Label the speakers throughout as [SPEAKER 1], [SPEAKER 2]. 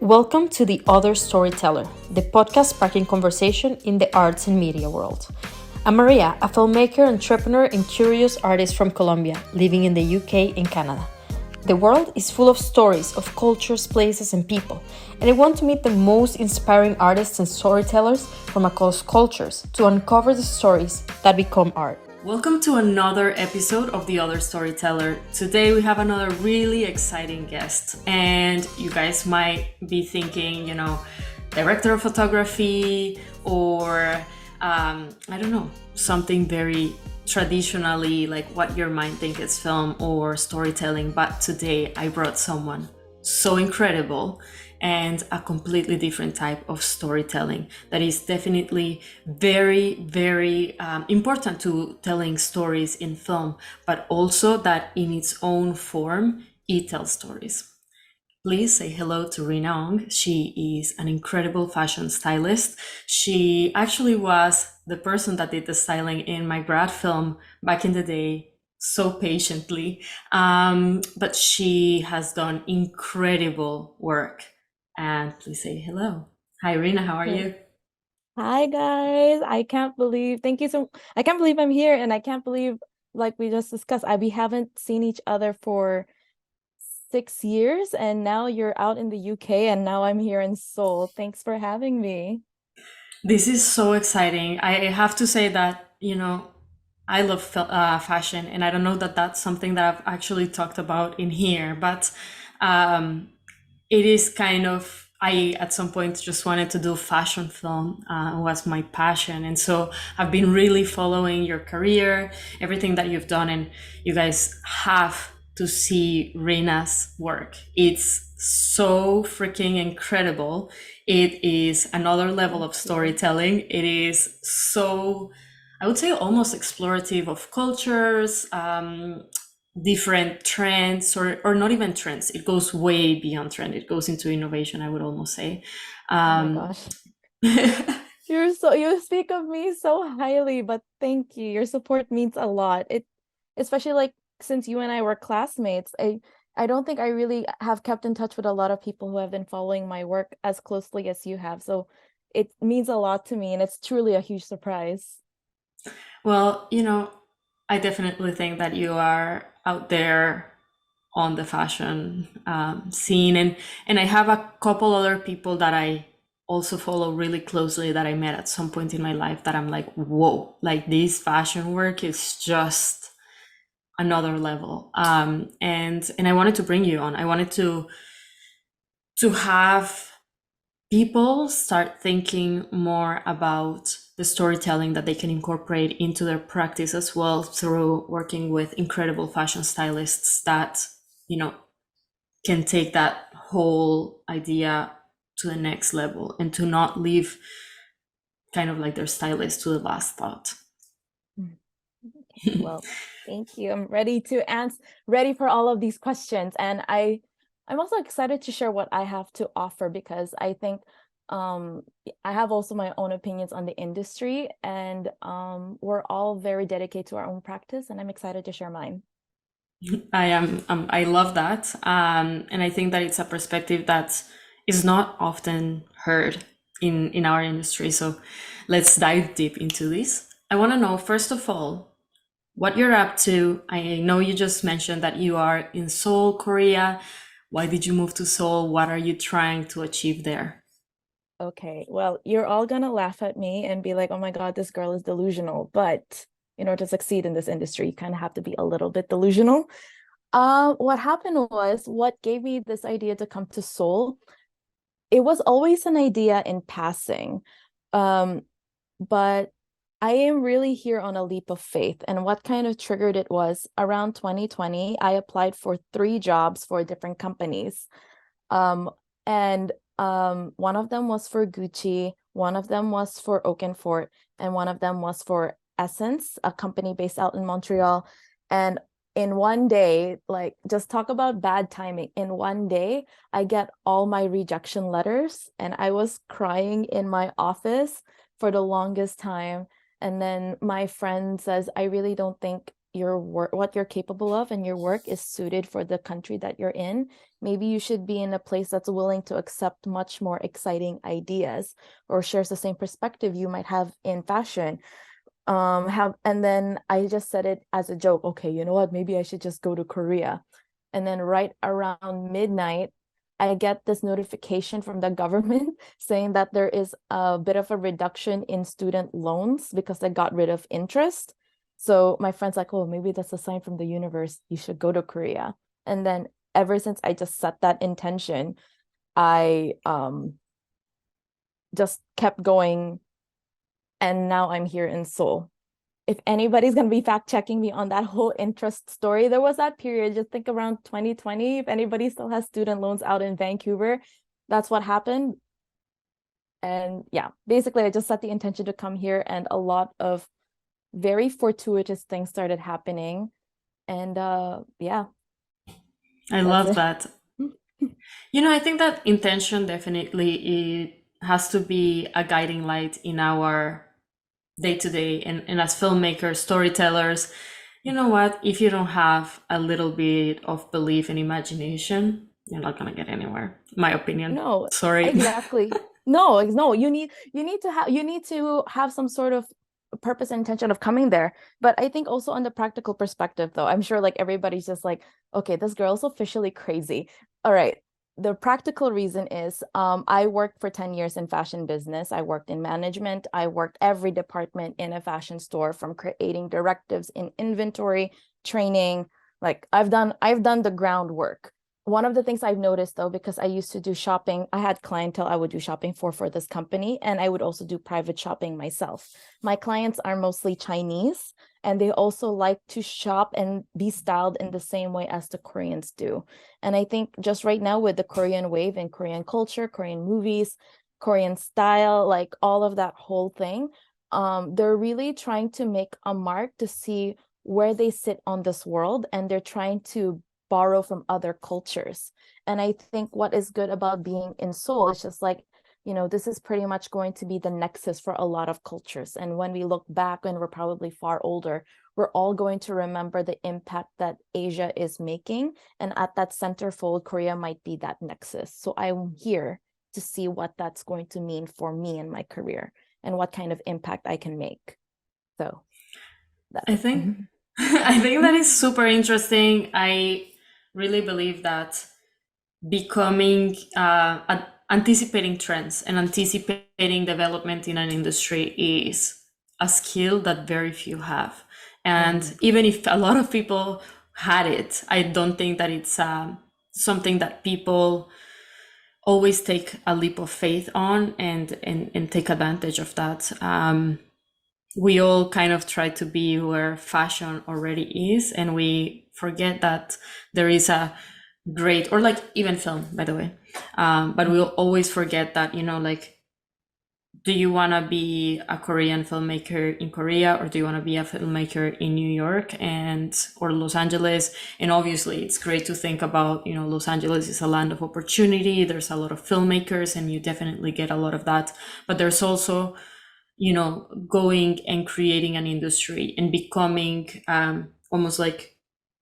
[SPEAKER 1] Welcome to The Other Storyteller, the podcast sparking conversation in the arts and media world. I'm Maria, a filmmaker, entrepreneur, and curious artist from Colombia, living in the UK and Canada. The world is full of stories of cultures, places, and people, and I want to meet the most inspiring artists and storytellers from across cultures to uncover the stories that become art. Welcome to another episode of The Other Storyteller. Today we have another really exciting guest, and you guys might be thinking, director of photography or I don't know, something very traditionally like what your mind thinks is film or storytelling. But today I brought someone so incredible and a completely different type of storytelling that is definitely very, very important to telling stories in film, but also that in its own form, it tells stories. Please say hello to Roena Ong. She is an incredible fashion stylist. She actually was the person that did the styling in my grad film back in the day, so patiently. But she has done incredible work. And please say hello. Hi, Roena. How are you?
[SPEAKER 2] Hi guys. I can't believe I'm here, and I can't believe, like we just discussed, we haven't seen each other for 6 years, and now you're out in the UK and now I'm here in Seoul. Thanks for having me.
[SPEAKER 1] This is so exciting. I have to say that, I love fashion, and I don't know that that's something that I've actually talked about in here, but um, it is kind of, I at some point just wanted to do fashion film, was my passion. And so I've been really following your career, everything that you've done, and you guys have to see Reina's work. It's so freaking incredible. It is another level
[SPEAKER 2] Thank
[SPEAKER 1] of
[SPEAKER 2] you.
[SPEAKER 1] storytelling. It is so, I would say, almost explorative of cultures, different trends, or not even trends. It goes way beyond trend. It goes into innovation, I would almost say.
[SPEAKER 2] Oh my
[SPEAKER 1] Um,
[SPEAKER 2] gosh. You speak of me so highly, but thank you. Your support means a lot. Especially like since you and I were classmates, I don't think I really have kept in touch with a lot of people who have been following my work as closely as you have. So it means a lot to me, and it's truly a huge surprise.
[SPEAKER 1] well, I definitely think that you are out there on the fashion scene, and I have a couple other people that I also follow really closely that I met at some point in my life that I'm like, whoa, like this fashion work is just another level. And I wanted to bring you on. I wanted to have people start thinking more about the storytelling that they can incorporate into their practice as well through working with incredible fashion stylists that, you know, can take that whole idea to the next level and to not leave kind of like their stylist to the last thought.
[SPEAKER 2] Mm. Okay, well, thank you. I'm ready to ready for all of these questions. And I'm also excited to share what I have to offer, because I think I have also my own opinions on the industry, and we're all very dedicated to our own practice, and I'm excited to share mine.
[SPEAKER 1] I love that. And I think that it's a perspective that is not often heard in our industry. So let's dive deep into this. I want to know, first of all, what you're up to. I know you just mentioned that you are in Seoul, Korea. Why did you move to Seoul? What are you trying to achieve there?
[SPEAKER 2] Okay, well, you're all gonna laugh at me and be like, oh my God, this girl is delusional. But in order to succeed in this industry, you kind of have to be a little bit delusional. What happened was, what gave me this idea to come to Seoul, it was always an idea in passing. Um, but I am really here on a leap of faith. And what kind of triggered it was around 2020, I applied for 3 jobs for different companies. Um, and one of them was for Gucci, one of them was for Oakenfort, and one of them was for Essence, a company based out in Montreal. And in one day, like, just talk about bad timing. In one day, I get all my rejection letters, and I was crying in my office for the longest time. And then my friend says, I really don't think your work, what you're capable of, and your work is suited for the country that you're in, maybe you should be in a place that's willing to accept much more exciting ideas or shares the same perspective you might have in fashion. And then I just said it as a joke. Okay, you know what? Maybe I should just go to Korea. And then right around midnight, I get this notification from the government saying that there is a bit of a reduction in student loans because they got rid of interest. So my friend's like, oh, maybe that's a sign from the universe. You should go to Korea. And then ever since I just set that intention, I just kept going. And now I'm here in Seoul. If anybody's going to be fact checking me on that whole interest story, there was that period, just think around 2020, if anybody still has student loans out in Vancouver, that's what happened. And yeah, basically I just set the intention to come here, and a lot of very fortuitous things started happening. And yeah,
[SPEAKER 3] I
[SPEAKER 2] that's
[SPEAKER 3] love
[SPEAKER 2] it.
[SPEAKER 3] that. I think that intention definitely it has to be a guiding light in our day to day. And as filmmakers, storytellers, you know what? If you don't have a little bit of belief and imagination, you're not gonna get anywhere. My opinion.
[SPEAKER 2] No,
[SPEAKER 3] Sorry.
[SPEAKER 2] exactly. No, you need to have some sort of purpose and intention of coming there. But I think also on the practical perspective, though, I'm sure like everybody's just like, okay, this girl's officially crazy. All right. The practical reason is I worked for 10 years in fashion business. I worked in management. I worked every department in a fashion store, from creating directives in inventory, training. Like I've done the groundwork. One of the things I've noticed, though, because I used to do shopping, I had clientele I would do shopping for this company, and I would also do private shopping myself. My clients are mostly Chinese, and they also like to shop and be styled in the same way as the Koreans do. And I think just right now with the Korean wave and Korean culture, Korean movies, Korean style, like all of that whole thing, they're really trying to make a mark to see where they sit on this world, and they're trying to borrow from other cultures. And I think what is good about being in Seoul is just like, this is pretty much going to be the nexus for a lot of cultures. And when we look back, when we're probably far older, we're all going to remember the impact that Asia is making. And at that centerfold, Korea might be that nexus. So I'm here to see what that's going to mean for me in my career and what kind of impact I can make. So that's
[SPEAKER 3] I
[SPEAKER 2] it.
[SPEAKER 3] think I think that is super interesting. I really believe that becoming anticipating trends and anticipating development in an industry is a skill that very few have. And even if a lot of people had it, I don't think that it's something that people always take a leap of faith on and take advantage of that. We all kind of try to be where fashion already is, and we forget that there is a great, or like even film, by the way. But we'll always forget that, like, do you want to be a Korean filmmaker in Korea, or do you want to be a filmmaker in New York or Los Angeles? And obviously it's great to think about, Los Angeles is a land of opportunity. There's a lot of filmmakers and you definitely get a lot of that. But there's also, going and creating an industry and becoming almost like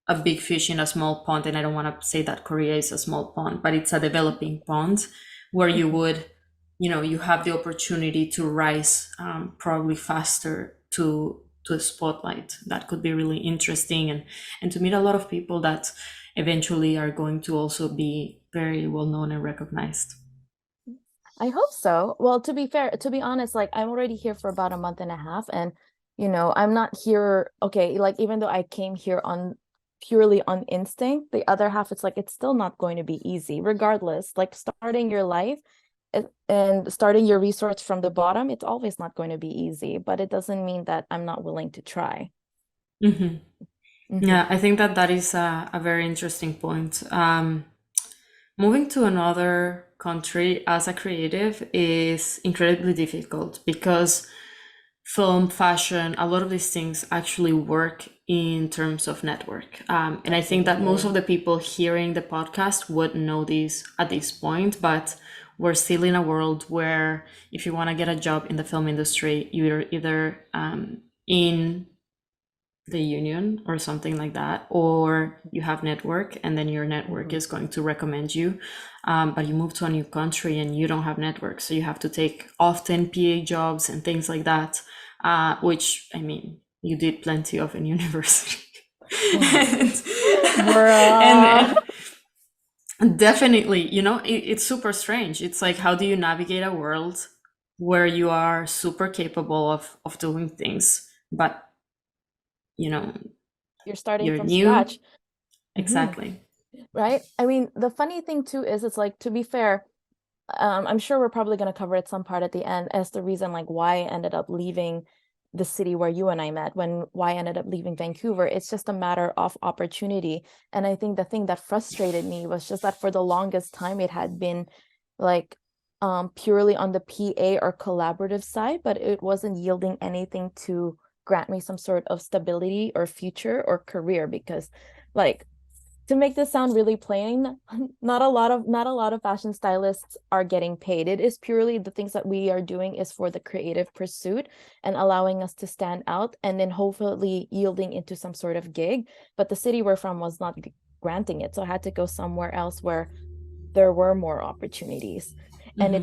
[SPEAKER 3] a big fish in a small pond. And I don't want to say that Korea is a small pond, but it's a developing pond where you would, you have the opportunity to rise probably faster to the spotlight. That could be really interesting, and to meet a lot of people that eventually are going to also be very well known and recognized.
[SPEAKER 2] I hope so. Well, to be honest, like I'm already here for about a month and a half, and I'm not here, okay, like even though I came here on purely on instinct, the other half, it's like it's still not going to be easy, regardless. Like starting your life and starting your research from the bottom, it's always not going to be easy, but it doesn't mean that I'm not willing to try.
[SPEAKER 3] Yeah, I think that is a very interesting point. Moving to another country as a creative is incredibly difficult because film, fashion, a lot of these things actually work in terms of network. And I think that most of the people hearing the podcast would know this at this point, but we're still in a world where if you want to get a job in the film industry, you're either in the union or something like that, or you have network and then your network is going to recommend you, but you move to a new country and you don't have network, so you have to take often PA jobs and things like that, which I mean you did plenty of in university. and definitely, you know, it's super strange. It's like, how do you navigate a world where you are super capable of doing things, but you know,
[SPEAKER 2] You're starting
[SPEAKER 3] you're
[SPEAKER 2] from
[SPEAKER 3] new.
[SPEAKER 2] scratch.
[SPEAKER 3] Exactly.
[SPEAKER 2] Right? I mean, the funny thing too is, it's like, to be fair, I'm sure we're probably going to cover it some part at the end as the reason like why I ended up leaving the city where you and I met, why I ended up leaving Vancouver. It's just a matter of opportunity. And I think the thing that frustrated me was just that for the longest time it had been like purely on the PA or collaborative side, but it wasn't yielding anything to grant me some sort of stability or future or career. Because like, to make this sound really plain, not a lot of fashion stylists are getting paid. It is purely the things that we are doing is for the creative pursuit and allowing us to stand out, and then hopefully yielding into some sort of gig. But the city we're from was not granting it, so I had to go somewhere else where there were more opportunities. And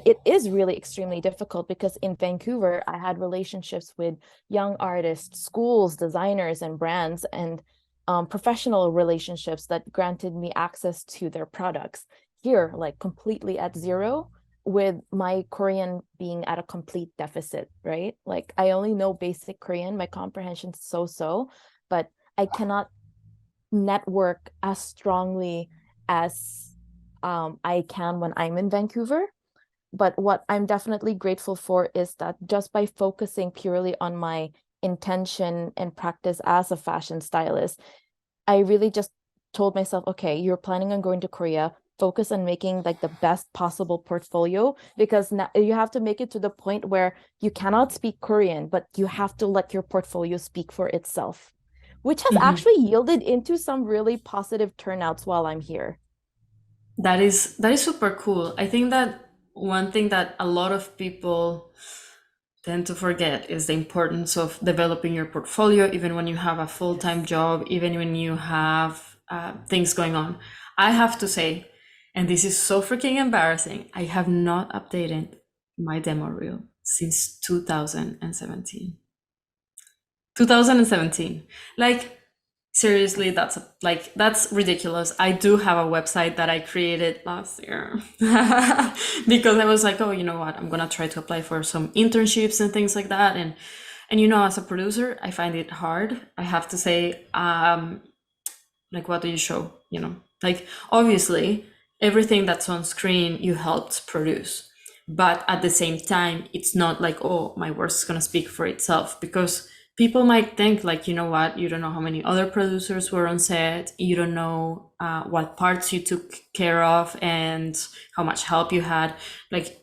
[SPEAKER 2] it is really extremely difficult, because in Vancouver I had relationships with young artists, schools, designers, and brands, and professional relationships that granted me access to their products. Here, like, completely at zero, with my Korean being at a complete deficit, right? Like, I only know basic Korean, my comprehension's so, but I cannot network as strongly as I can when I'm in Vancouver. But what I'm definitely grateful for is that just by focusing purely on my intention and practice as a fashion stylist, I really just told myself, okay, you're planning on going to Korea, focus on making like the best possible portfolio, because now you have to make it to the point where you cannot speak Korean, but you have to let your portfolio speak for itself, which has actually yielded into some really positive turnouts while I'm here.
[SPEAKER 3] That is super cool. I think that one thing that a lot of people tend to forget is the importance of developing your portfolio, even when you have a full-time job, even when you have things going on. I have to say, and this is so freaking embarrassing, I have not updated my demo reel since 2017. 2017. Like, seriously, that's ridiculous. I do have a website that I created last year because I was like, oh, you know what? I'm gonna try to apply for some internships and things like that. And you know, as a producer, I find it hard. I have to say, like, what do you show? You know, like, obviously, everything that's on screen you helped produce, but at the same time, it's not like, oh, my work is gonna speak for itself, because people might think, like, you know what, you don't know how many other producers were on set, you don't know what parts you took care of and how much help you had. Like,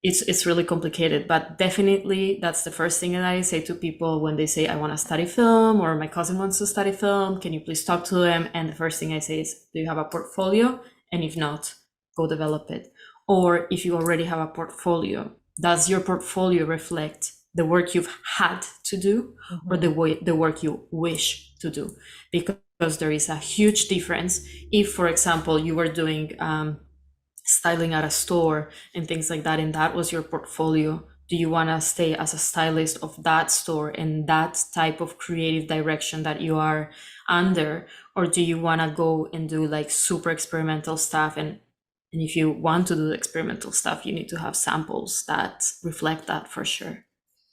[SPEAKER 3] it's really complicated. But definitely that's the first thing that I say to people when they say, I want to study film, or my cousin wants to study film, can you please talk to them? And the first thing I say is, do you have a portfolio? And if not, go develop it. Or if you already have a portfolio, does your portfolio reflect the work you've had to do, or the work you wish to do? Because there is a huge difference. If, for example, you were doing styling at a store and things like that, and that was your portfolio, do you want to stay as a stylist of that store and that type of creative direction that you are under, or do you want to go and do like super experimental stuff? And if you want to do experimental stuff, you need to have samples that reflect that, for sure.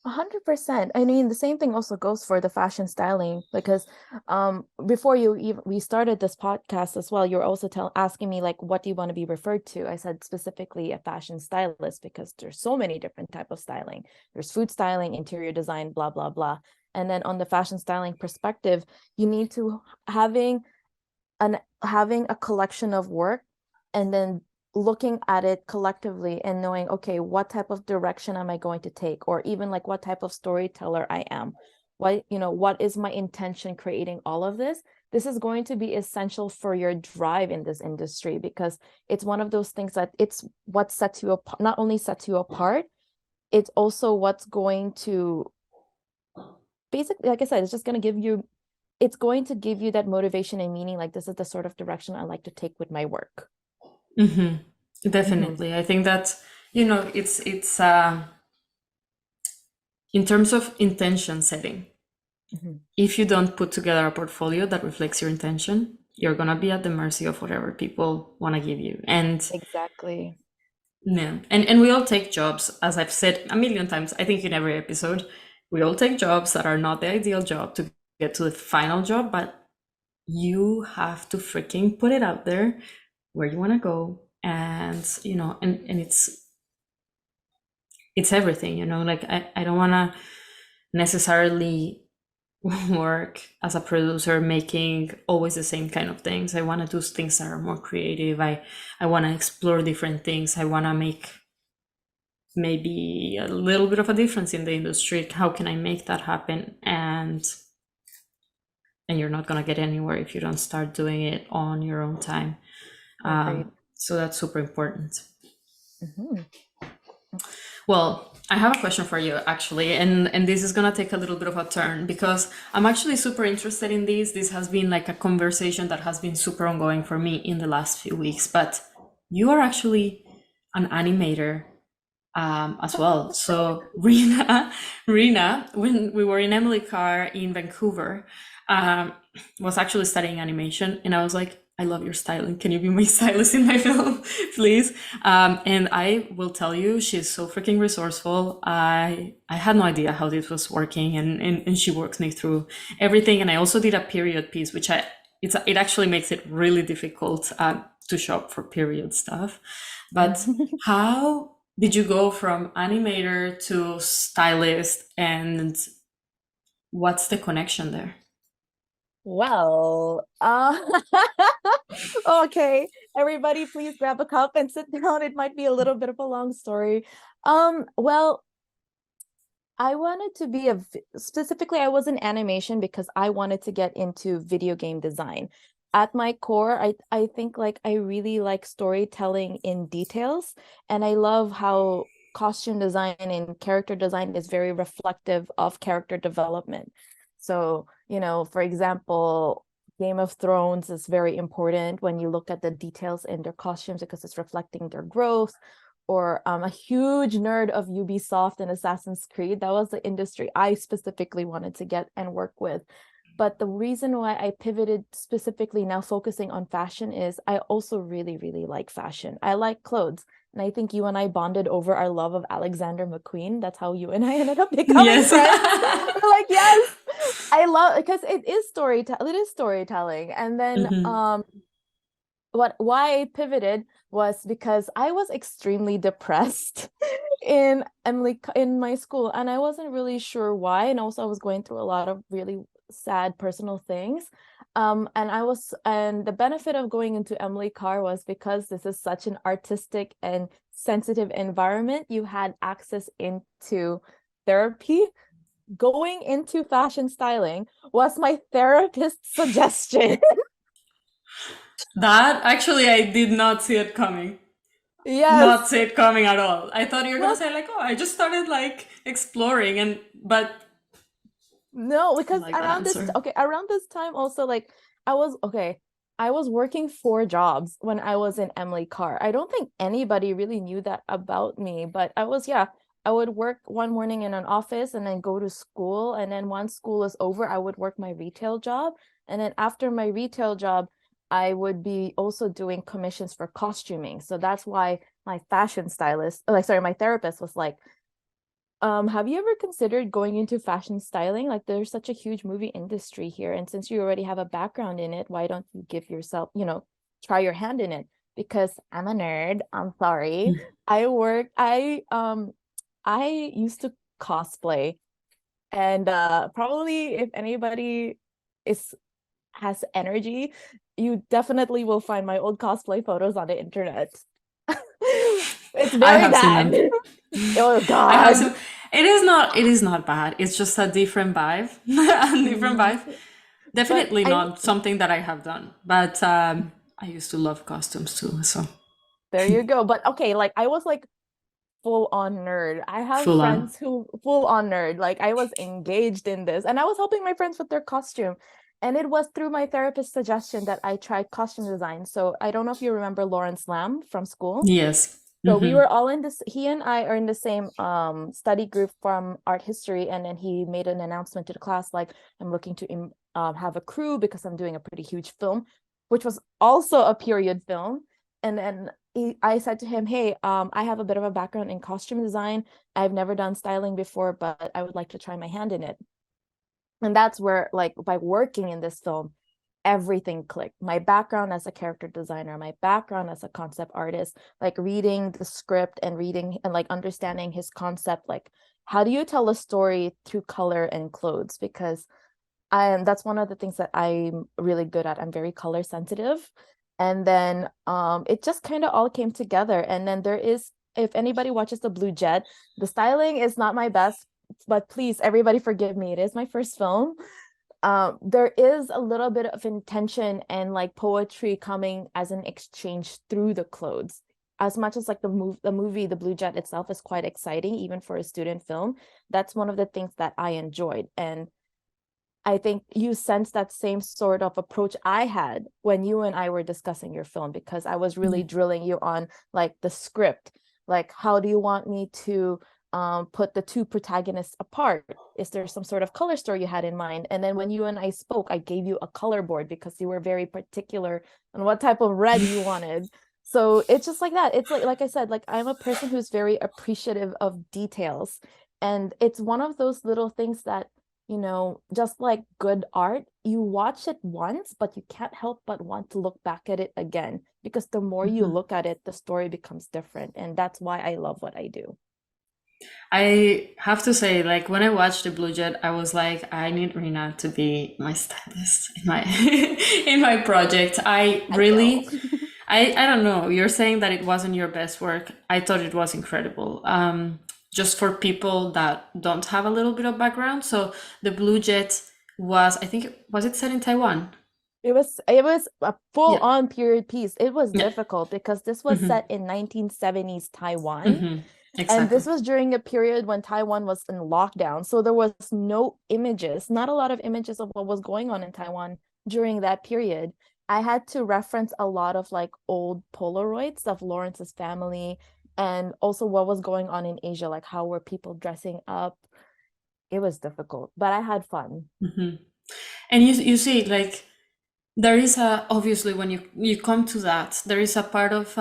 [SPEAKER 2] 100%. I mean, the same thing also goes for the fashion styling, because before we started this podcast as well, you're also asking me like, what do you want to be referred to? I said specifically a fashion stylist, because there's so many different type of styling. There's food styling, interior design, blah blah blah. And then on the fashion styling perspective, you need to having a collection of work, and then looking at it collectively and knowing, okay, what type of direction am I going to take? Or even like, what type of storyteller I am? What is my intention creating all of this? This is going to be essential for your drive in this industry, because it's one of those things that it's what sets you apart, not only sets you apart, it's also what's going to basically, like I said, it's just going to give you, it's going to give you that motivation and meaning, like this is the sort of direction I like to take with my work.
[SPEAKER 3] Definitely. I think that, it's in terms of intention setting, if you don't put together a portfolio that reflects your intention, you're gonna be at the mercy of whatever people want to give you. And
[SPEAKER 2] Exactly.
[SPEAKER 3] yeah, and we all take jobs, as I've said a million times, I think in every episode, we all take jobs that are not the ideal job to get to the final job, but you have to freaking put it out there where you want to go. And and it's everything, like I don't want to necessarily work as a producer making always the same kind of things. I want to do things that are more creative. I want to explore different things. I want to make maybe a little bit of a difference in the industry. How can I make that happen? And you're not going to get anywhere if you don't start doing it on your own time. So that's super important. Well, I have a question for you, actually, and this is gonna take a little bit of a turn because I'm actually super interested in this. This has been like a conversation that has been super ongoing for me in the last few weeks, but you are actually an animator as well. So Reena, when we were in Emily Carr in Vancouver, was actually studying animation, and I was like, I love your styling. Can you be my stylist in my film, please? And I will tell you, she's so freaking resourceful. I had no idea how this was working, and she works me through everything. And I also did a period piece, which it actually makes it really difficult to shop for period stuff. But how did you go from animator to stylist, and what's the connection there?
[SPEAKER 2] Well, okay, everybody, please grab a cup and sit down. It might be a little bit of a long story. Well, I wanted to be specifically, I was in animation because I wanted to get into video game design. At my core, I think like I really like storytelling in details, and I love how costume design and character design is very reflective of character development. So, for example, Game of Thrones is very important when you look at the details in their costumes because it's reflecting their growth. Or a huge nerd of Ubisoft and Assassin's Creed. That was the industry I specifically wanted to get and work with. But the reason why I pivoted specifically now focusing on fashion is I also really, really like fashion. I like clothes. And I think you and I bonded over our love of Alexander McQueen. That's how you and I ended up becoming friends. We're like, yes, I love, because it is storytelling. And then why I pivoted was because I was extremely depressed in my school, and I wasn't really sure why. And also I was going through a lot of really sad personal things. And the benefit of going into Emily Carr was because this is such an artistic and sensitive environment, you had access into therapy. Going into fashion styling was my therapist's suggestion.
[SPEAKER 3] That actually, I did not see it coming.
[SPEAKER 2] Yes.
[SPEAKER 3] Not see it coming at all. I thought you were gonna say like, oh, I just started like exploring, but
[SPEAKER 2] no, because
[SPEAKER 3] like
[SPEAKER 2] around this time also, like I was working 4 jobs when I was in Emily Carr. I don't think anybody really knew that about me, but I would work one morning in an office and then go to school, and then once school is over, I would work my retail job, and then after my retail job, I would be also doing commissions for costuming. So that's why my my therapist was like, have you ever considered going into fashion styling? Like there's such a huge movie industry here, and since you already have a background in it, why don't you give yourself, try your hand in it? Because I'm a nerd. I'm sorry. I used to cosplay, and probably if anybody has energy, you definitely will find my old cosplay photos on the internet. It's very bad. Oh God.
[SPEAKER 3] It is not bad. It's just a different vibe. Definitely not something that I have done. But I used to love costumes too. So
[SPEAKER 2] there you go. But okay, like I was like full on nerd. I have
[SPEAKER 3] Full on.
[SPEAKER 2] friends who full on nerd. Like I was engaged in this and I was helping my friends with their costume. And it was through my therapist's suggestion that I tried costume design. So I don't know if you remember Lawrence Lamb from school.
[SPEAKER 3] Yes.
[SPEAKER 2] So we were all in this, he and I are in the same study group from art history. And then he made an announcement to the class, like, I'm looking to have a crew because I'm doing a pretty huge film, which was also a period film. And then I said to him, hey, I have a bit of a background in costume design. I've never done styling before, but I would like to try my hand in it. And that's where, like, by working in this film, everything clicked. My background as a character designer, my background as a concept artist, like reading the script and reading and like understanding his concept, like how do you tell a story through color and clothes? Because that's one of the things that I'm really good at. I'm very color sensitive. And then it just kind of all came together. And then there is, if anybody watches The Blue Jet, the styling is not my best, but please, everybody forgive me. It is my first film. There is a little bit of intention and like poetry coming as an exchange through the clothes. As much as like the movie The Blue Jet itself is quite exciting, even for a student film, that's one of the things that I enjoyed. And I think you sense that same sort of approach I had when you and I were discussing your film, because I was really drilling you on like the script, like how do you want me to put the two protagonists apart? Is there some sort of color story you had in mind? And then when you and I spoke, I gave you a color board because you were very particular on what type of red you wanted. So it's just like that. It's like I said, like I'm a person who's very appreciative of details. And it's one of those little things that, you know, just like good art, you watch it once, but you can't help but want to look back at it again, because the more you look at it, the story becomes different. And that's why I love what I do.
[SPEAKER 3] I have to say, like when I watched the Blue Jet, I was like, I need Rena to be my stylist in my in my project. I don't know. You're saying that it wasn't your best work. I thought it was incredible. Just for people that don't have a little bit of background. So the Blue Jet was, I think, was it set in Taiwan?
[SPEAKER 2] It was a full-on period piece. It was difficult because this was set in 1970s Taiwan.
[SPEAKER 3] Exactly.
[SPEAKER 2] And this was during a period when Taiwan was in lockdown. So there was no images, not a lot of images of what was going on in Taiwan during that period. I had to reference a lot of like old Polaroids of Lawrence's family and also what was going on in Asia, like how were people dressing up. It was difficult, but I had fun.
[SPEAKER 3] And you see, like there is a, obviously when you come to that, there is a part of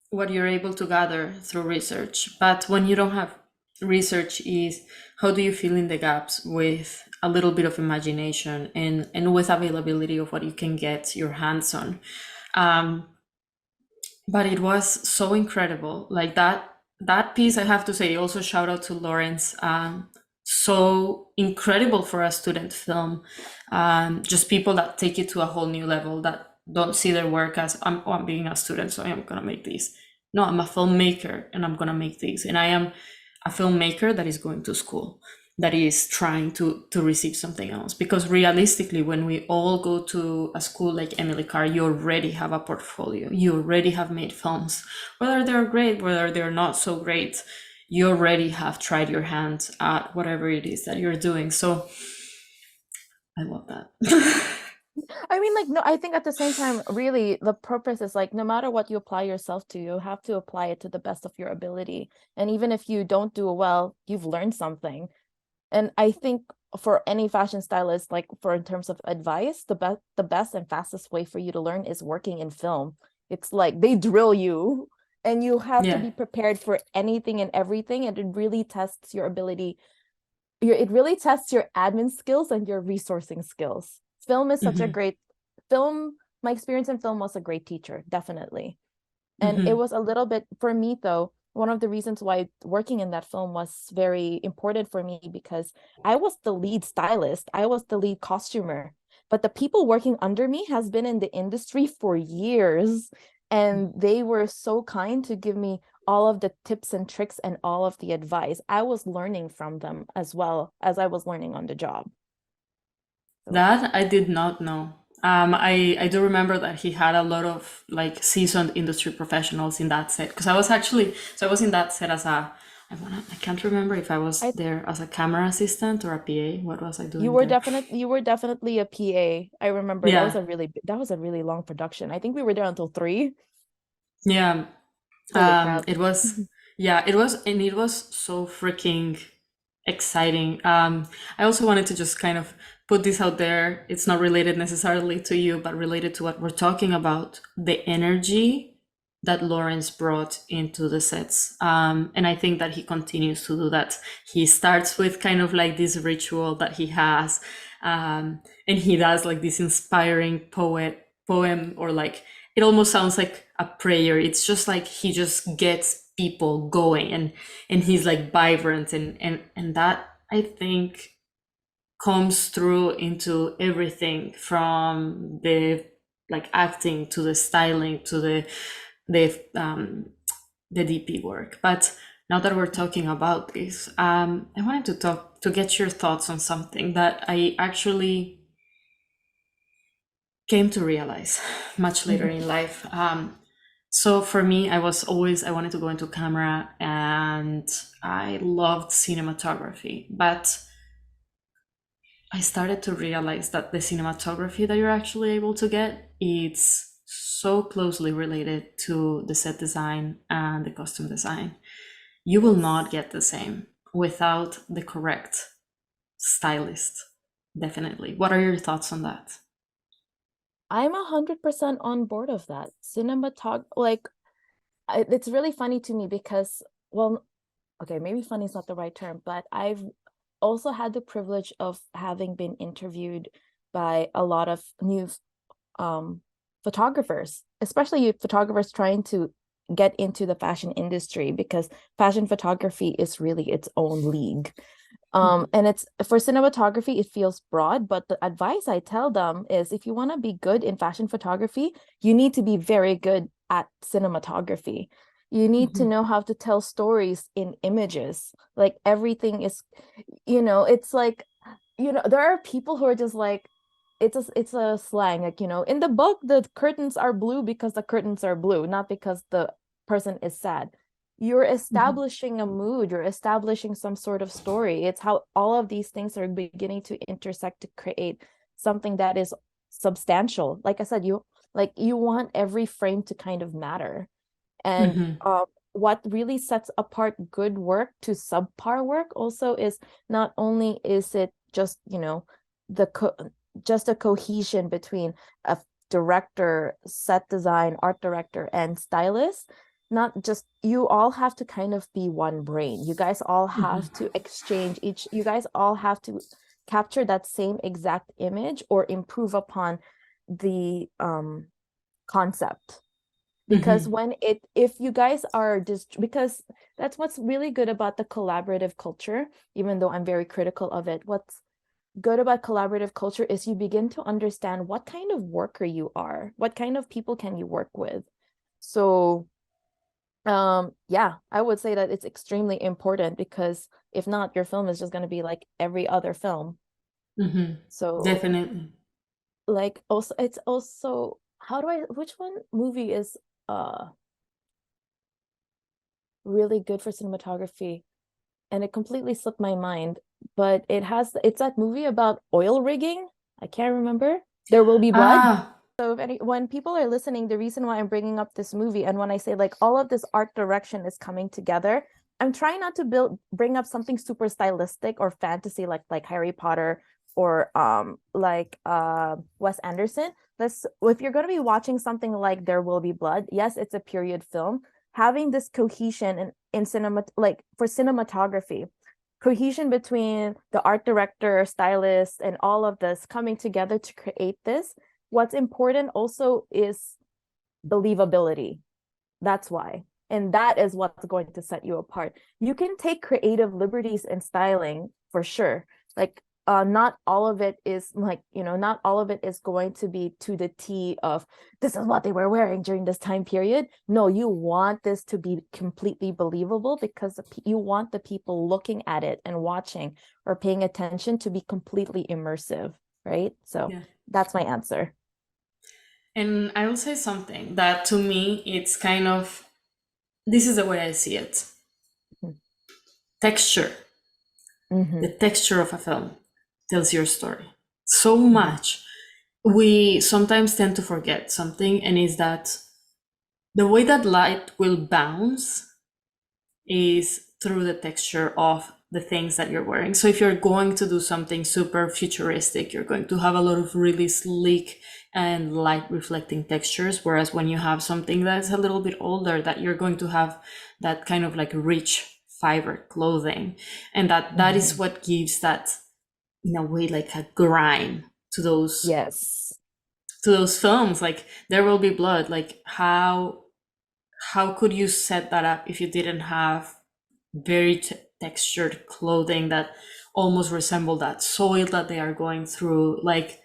[SPEAKER 3] what you're able to gather through research. But when you don't have research, is how do you fill in the gaps with a little bit of imagination and with availability of what you can get your hands on. But it was so incredible. Like that piece, I have to say, also shout out to Lawrence. So incredible for a student film. Just people that take it to a whole new level, that don't see their work as I'm being a student, so I'm gonna make this. No, I'm a filmmaker and I'm gonna make this. And I am a filmmaker that is going to school, that is trying to receive something else. Because realistically, when we all go to a school like Emily Carr, you already have a portfolio. You already have made films. Whether they're great, whether they're not so great, you already have tried your hand at whatever it is that you're doing. So I love that.
[SPEAKER 2] I mean, like, no, I think at the same time, really, the purpose is like, no matter what you apply yourself to, you have to apply it to the best of your ability. And even if you don't do it well, you've learned something. And I think for any fashion stylist, like for in terms of advice, the best and fastest way for you to learn is working in film. It's like they drill you and you have to be prepared for anything and everything. And it really tests your ability. It really tests your admin skills and your resourcing skills. Film is such a great film. My experience in film was a great teacher, definitely. And it was a little bit for me, though, one of the reasons why working in that film was very important for me, because I was the lead stylist. I was the lead costumer, but the people working under me has been in the industry for years. And they were so kind to give me all of the tips and tricks and all of the advice. I was learning from them as well as I was learning on the job.
[SPEAKER 3] That I did not know. I do remember that he had a lot of like seasoned industry professionals in that set, because I was in that set as I can't remember if I was
[SPEAKER 2] I
[SPEAKER 3] there as a camera assistant or a PA. What was I
[SPEAKER 2] you
[SPEAKER 3] doing
[SPEAKER 2] were
[SPEAKER 3] there?
[SPEAKER 2] definitely a PA. I remember
[SPEAKER 3] Yeah,
[SPEAKER 2] that was a really long production. I think we were there until 3.
[SPEAKER 3] yeah.
[SPEAKER 2] Holy crap.
[SPEAKER 3] It was, yeah, and it was so freaking exciting. I also wanted to just kind of put this out there. It's not related necessarily to you, but related to what we're talking about, the energy that Lawrence brought into the sets. And I think that he continues to do that. He starts with kind of like this ritual that he has, and he does like this inspiring poem, or like it almost sounds like a prayer. It's just like he just gets people going, and he's like vibrant, and that I think comes through into everything from the like acting to the styling to the DP work. But now that we're talking about this, I wanted to get your thoughts on something that I actually came to realize much later in life. So for me, I wanted to go into camera, and I loved cinematography, but I started to realize that the cinematography that you're actually able to get, it's so closely related to the set design and the costume design. You will not
[SPEAKER 2] Yes.
[SPEAKER 3] get the same without the correct stylist. Definitely. What are your thoughts on that?
[SPEAKER 2] I'm 100% on board of that. It's really funny to me because, well, okay, maybe funny is not the right term, but I've also had the privilege of having been interviewed by a lot of new photographers, especially photographers trying to get into the fashion industry, because fashion photography is really its own league. And it's for cinematography, it feels broad, but the advice I tell them is if you want to be good in fashion photography, you need to be very good at cinematography. You need to
[SPEAKER 3] Mhm.
[SPEAKER 2] know how to tell stories in images. Like everything is, it's like, there are people who are just like, it's a slang, like, in the book, the curtains are blue because the curtains are blue, not because the person is sad. You're
[SPEAKER 3] Mhm.
[SPEAKER 2] establishing a mood, you're establishing some sort of story. It's how all of these things are beginning to intersect to create something that is substantial. Like I said, you want every frame to kind of matter. And
[SPEAKER 3] Mhm.
[SPEAKER 2] what really sets apart good work to subpar work also is not only is it just, the just a cohesion between a director, set design, art director, and stylist. Not just, you all have to kind of be one brain. You guys all have to exchange you guys all have to capture that same exact image or improve upon the concept. Because
[SPEAKER 3] Mhm.
[SPEAKER 2] if you guys are just, because that's what's really good about the collaborative culture, even though I'm very critical of it. What's good about collaborative culture is you begin to understand what kind of worker you are, what kind of people can you work with. So yeah, I would say that it's extremely important, because if not, your film is just going to be like every other film.
[SPEAKER 3] Mhm.
[SPEAKER 2] So
[SPEAKER 3] Definitely.
[SPEAKER 2] like, also, it's also, which one movie is uh really good for cinematography, and it completely slipped my mind, but it's that movie about oil rigging. I can't remember. There Will Be Blood.
[SPEAKER 3] Ah,
[SPEAKER 2] So when people are listening, the reason why I'm bringing up this movie, and when I say like all of this art direction is coming together, I'm trying not to bring up something super stylistic or fantasy like Harry Potter or Wes Anderson. If you're going to be watching something like There Will Be Blood, yes, it's a period film. Having this cohesion in cinema, like for cinematography, cohesion between the art director, stylist, and all of this coming together to create this. What's important also is believability. That's why. And that is what's going to set you apart. You can take creative liberties in styling for sure. Like, not all of it is like, not all of it is going to be to the T of this is what they were wearing during this time period. No, you want this to be completely believable, because you want the people looking at it and watching or paying attention to be completely immersive, right? So
[SPEAKER 3] yeah.
[SPEAKER 2] that's my answer.
[SPEAKER 3] And I will say something that to me, it's kind of, this is the way I see it.
[SPEAKER 2] Mhm.
[SPEAKER 3] Texture,
[SPEAKER 2] Mhm.
[SPEAKER 3] the texture of a film tells your story so
[SPEAKER 2] Mhm.
[SPEAKER 3] much. We sometimes tend to forget something, and is that the way that light will bounce is through the texture of the things that you're wearing. So if you're going to do something super futuristic, you're going to have a lot of really sleek and light reflecting textures. Whereas when you have something that's a little bit older, that you're going to have that kind of like rich fiber clothing. And that is
[SPEAKER 2] Mhm.
[SPEAKER 3] what gives that, in a way, like a grime to
[SPEAKER 2] Yes.
[SPEAKER 3] those films. Like There Will Be Blood, like how could you set that up if you didn't have very textured clothing that almost resemble that soil that they are going through? Like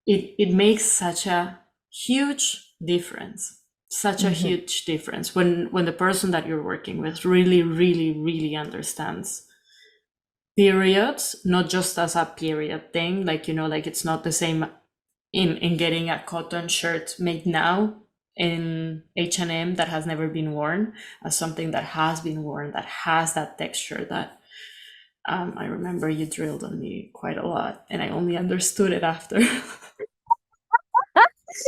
[SPEAKER 3] it makes such a huge difference, such a
[SPEAKER 2] Mhm.
[SPEAKER 3] huge difference when the person that you're working with really, really, really understands periods, not just as a period thing. Like, like it's not the same in getting a cotton shirt made now in H&M that has never been worn, as something that has been worn, that has that texture that I remember you drilled on me quite a lot, and I only understood it after.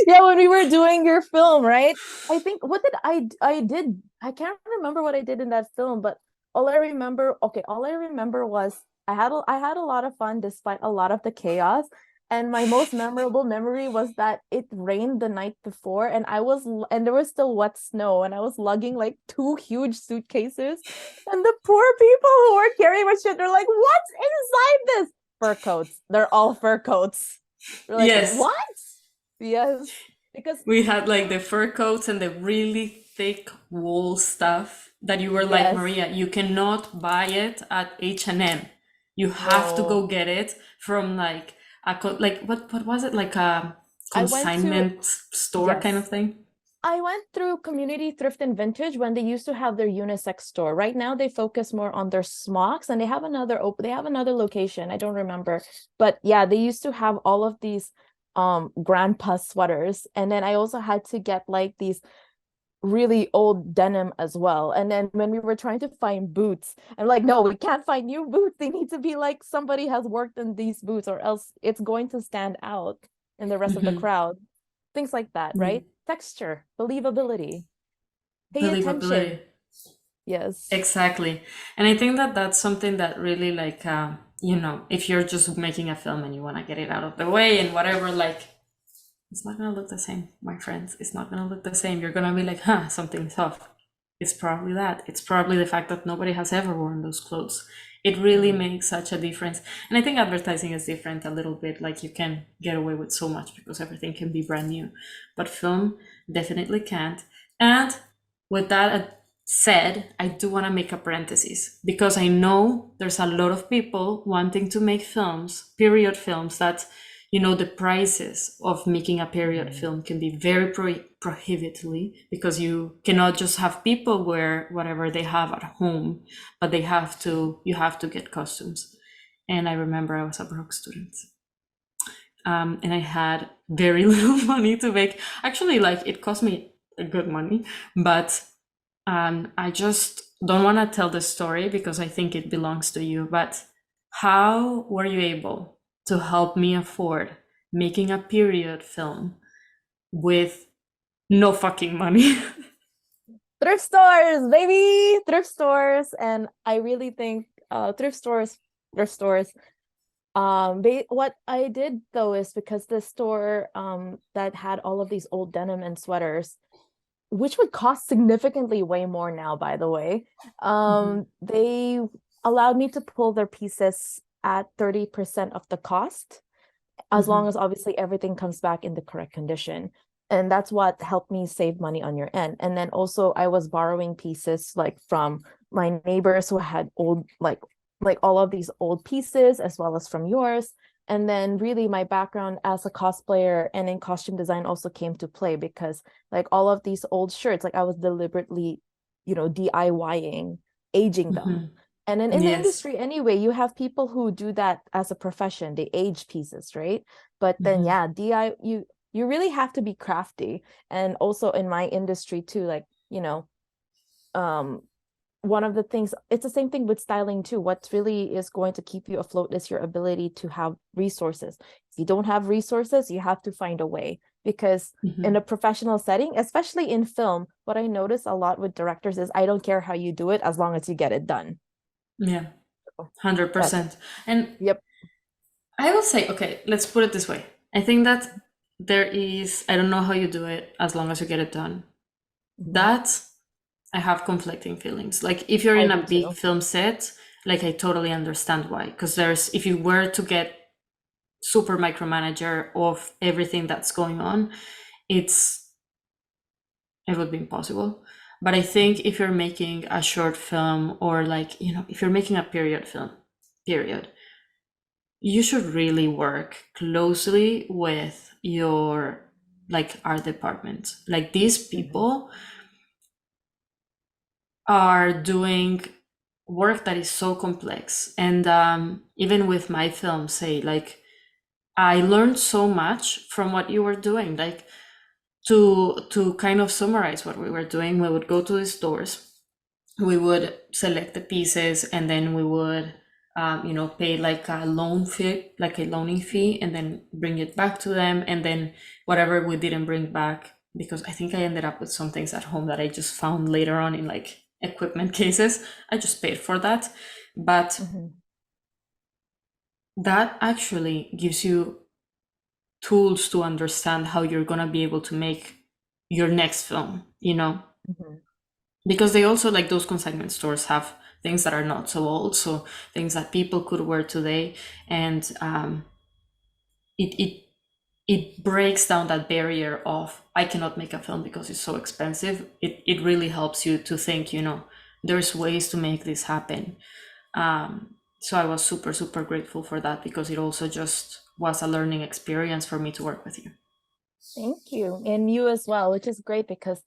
[SPEAKER 2] Yeah, when we were doing your film, right? I think what did I did, I can't remember what I did in that film, but all I remember was I had a lot of fun despite a lot of the chaos. And my most memorable memory was that it rained the night before, and and there was still wet snow, and I was lugging like two huge suitcases, and the poor people who were carrying my shit, they're like, "What's inside this?" Fur coats. They're all fur coats. They're like,
[SPEAKER 3] Yes,
[SPEAKER 2] "What?" Yes, because
[SPEAKER 3] we had like the fur coats and the really thick wool stuff that you were like,
[SPEAKER 2] yes,
[SPEAKER 3] Maria, you cannot buy it at H&M. You have to
[SPEAKER 2] no.
[SPEAKER 3] go get it from like like what was it, like a
[SPEAKER 2] I went to
[SPEAKER 3] consignment store kind of
[SPEAKER 2] yes.
[SPEAKER 3] thing?
[SPEAKER 2] I went through Community Thrift and Vintage when they used to have their unisex store. Right now they focus more on their smocks, and they have another location. I don't remember. But yeah, they used to have all of these grandpa sweaters. And then I also had to get like these really old denim as well. And then when we were trying to find boots, I'm like, no, we can't find new boots. They need to be like somebody has worked in these boots, or else it's going to stand out in the rest of the
[SPEAKER 3] Mm-hmm.
[SPEAKER 2] crowd. Things like that,
[SPEAKER 3] Yeah.
[SPEAKER 2] right? Texture, believability, pay
[SPEAKER 3] Believability.
[SPEAKER 2] attention. Yes.
[SPEAKER 3] Exactly. And I think that that's something that really, like, if you're just making a film and you want to get it out of the way and whatever, like, it's not going to look the same, my friends. It's not going to look the same. You're going to be like, something's off. It's probably that. It's probably the fact that nobody has ever worn those clothes. It really
[SPEAKER 2] Mhm.
[SPEAKER 3] makes such a difference. And I think advertising is different a little bit. Like, you can get away with so much because everything can be brand new. But film definitely can't. And with that said, I do want to make a parenthesis because I know there's a lot of people wanting to make films, period films, that the prices of making a period
[SPEAKER 2] Mhm.
[SPEAKER 3] film can be very prohibitively, because you cannot just have people wear whatever they have at home, but you have to get costumes. And I remember I was a broke student, and I had very little money to make. Actually, like, it cost me a good money, but I just don't want to tell the story because I think it belongs to you. But how were you able to help me afford making a period film with no fucking money?
[SPEAKER 2] Thrift stores, baby, thrift stores. And I really think thrift stores. What I did though is because the store that had all of these old denim and sweaters, which would cost significantly way more now, by the way,
[SPEAKER 3] Mhm.
[SPEAKER 2] they allowed me to pull their pieces at 30% of the cost, as long
[SPEAKER 3] Mhm.
[SPEAKER 2] as obviously everything comes back in the correct condition. And that's what helped me save money on your end. And then also I was borrowing pieces like from my neighbors who had old like all of these old pieces, as well as from yours. And then really my background as a cosplayer and in costume design also came to play, because like all of these old shirts, like I was deliberately, DIYing, aging them.
[SPEAKER 3] Mhm.
[SPEAKER 2] And then in the
[SPEAKER 3] Yes.
[SPEAKER 2] industry anyway, you have people who do that as a profession. They age pieces, right? But then
[SPEAKER 3] Mhm.
[SPEAKER 2] yeah, you really have to be crafty. And also in my industry too, like, one of the things, it's the same thing with styling too. What really is going to keep you afloat is your ability to have resources. If you don't have resources, you have to find a way, because in a professional setting, especially in film, what I notice a lot with directors is I don't care how you do it as long as you get it done.
[SPEAKER 3] Yeah, 100%. And
[SPEAKER 2] Yep.
[SPEAKER 3] I will say, okay, let's put it this way. I think that there is, I don't know how you do it as long as you get it done. That I have conflicting feelings. Like if you're in
[SPEAKER 2] I
[SPEAKER 3] a
[SPEAKER 2] do
[SPEAKER 3] big
[SPEAKER 2] too.
[SPEAKER 3] film set, like I totally understand why. Because if you were to get super micromanager of everything that's going on, it would be impossible. But I think if you're making a short film, or like, if you're making a period film, you should really work closely with your like art department. Like these people are doing work that is so complex. And even with my film, say, like, I learned so much from what you were doing. Like, to kind of summarize what we were doing, we would go to the stores, we would select the pieces, and then we would pay like a loan fee, like a loaning fee, and then bring it back to them. And then whatever we didn't bring back, because I think I ended up with some things at home that I just found later on in like equipment cases, I just paid for that. But that actually gives you tools to understand how you're going to be able to make your next film, because they also, like, those consignment stores have things that are not so old, so things that people could wear today. And it breaks down that barrier of I cannot make a film because it's so expensive. It really helps you to think, there's ways to make this happen. So I was super, super grateful for that, because it also just was a learning experience for me to work with you.
[SPEAKER 2] Thank you. And you as well, which is great, because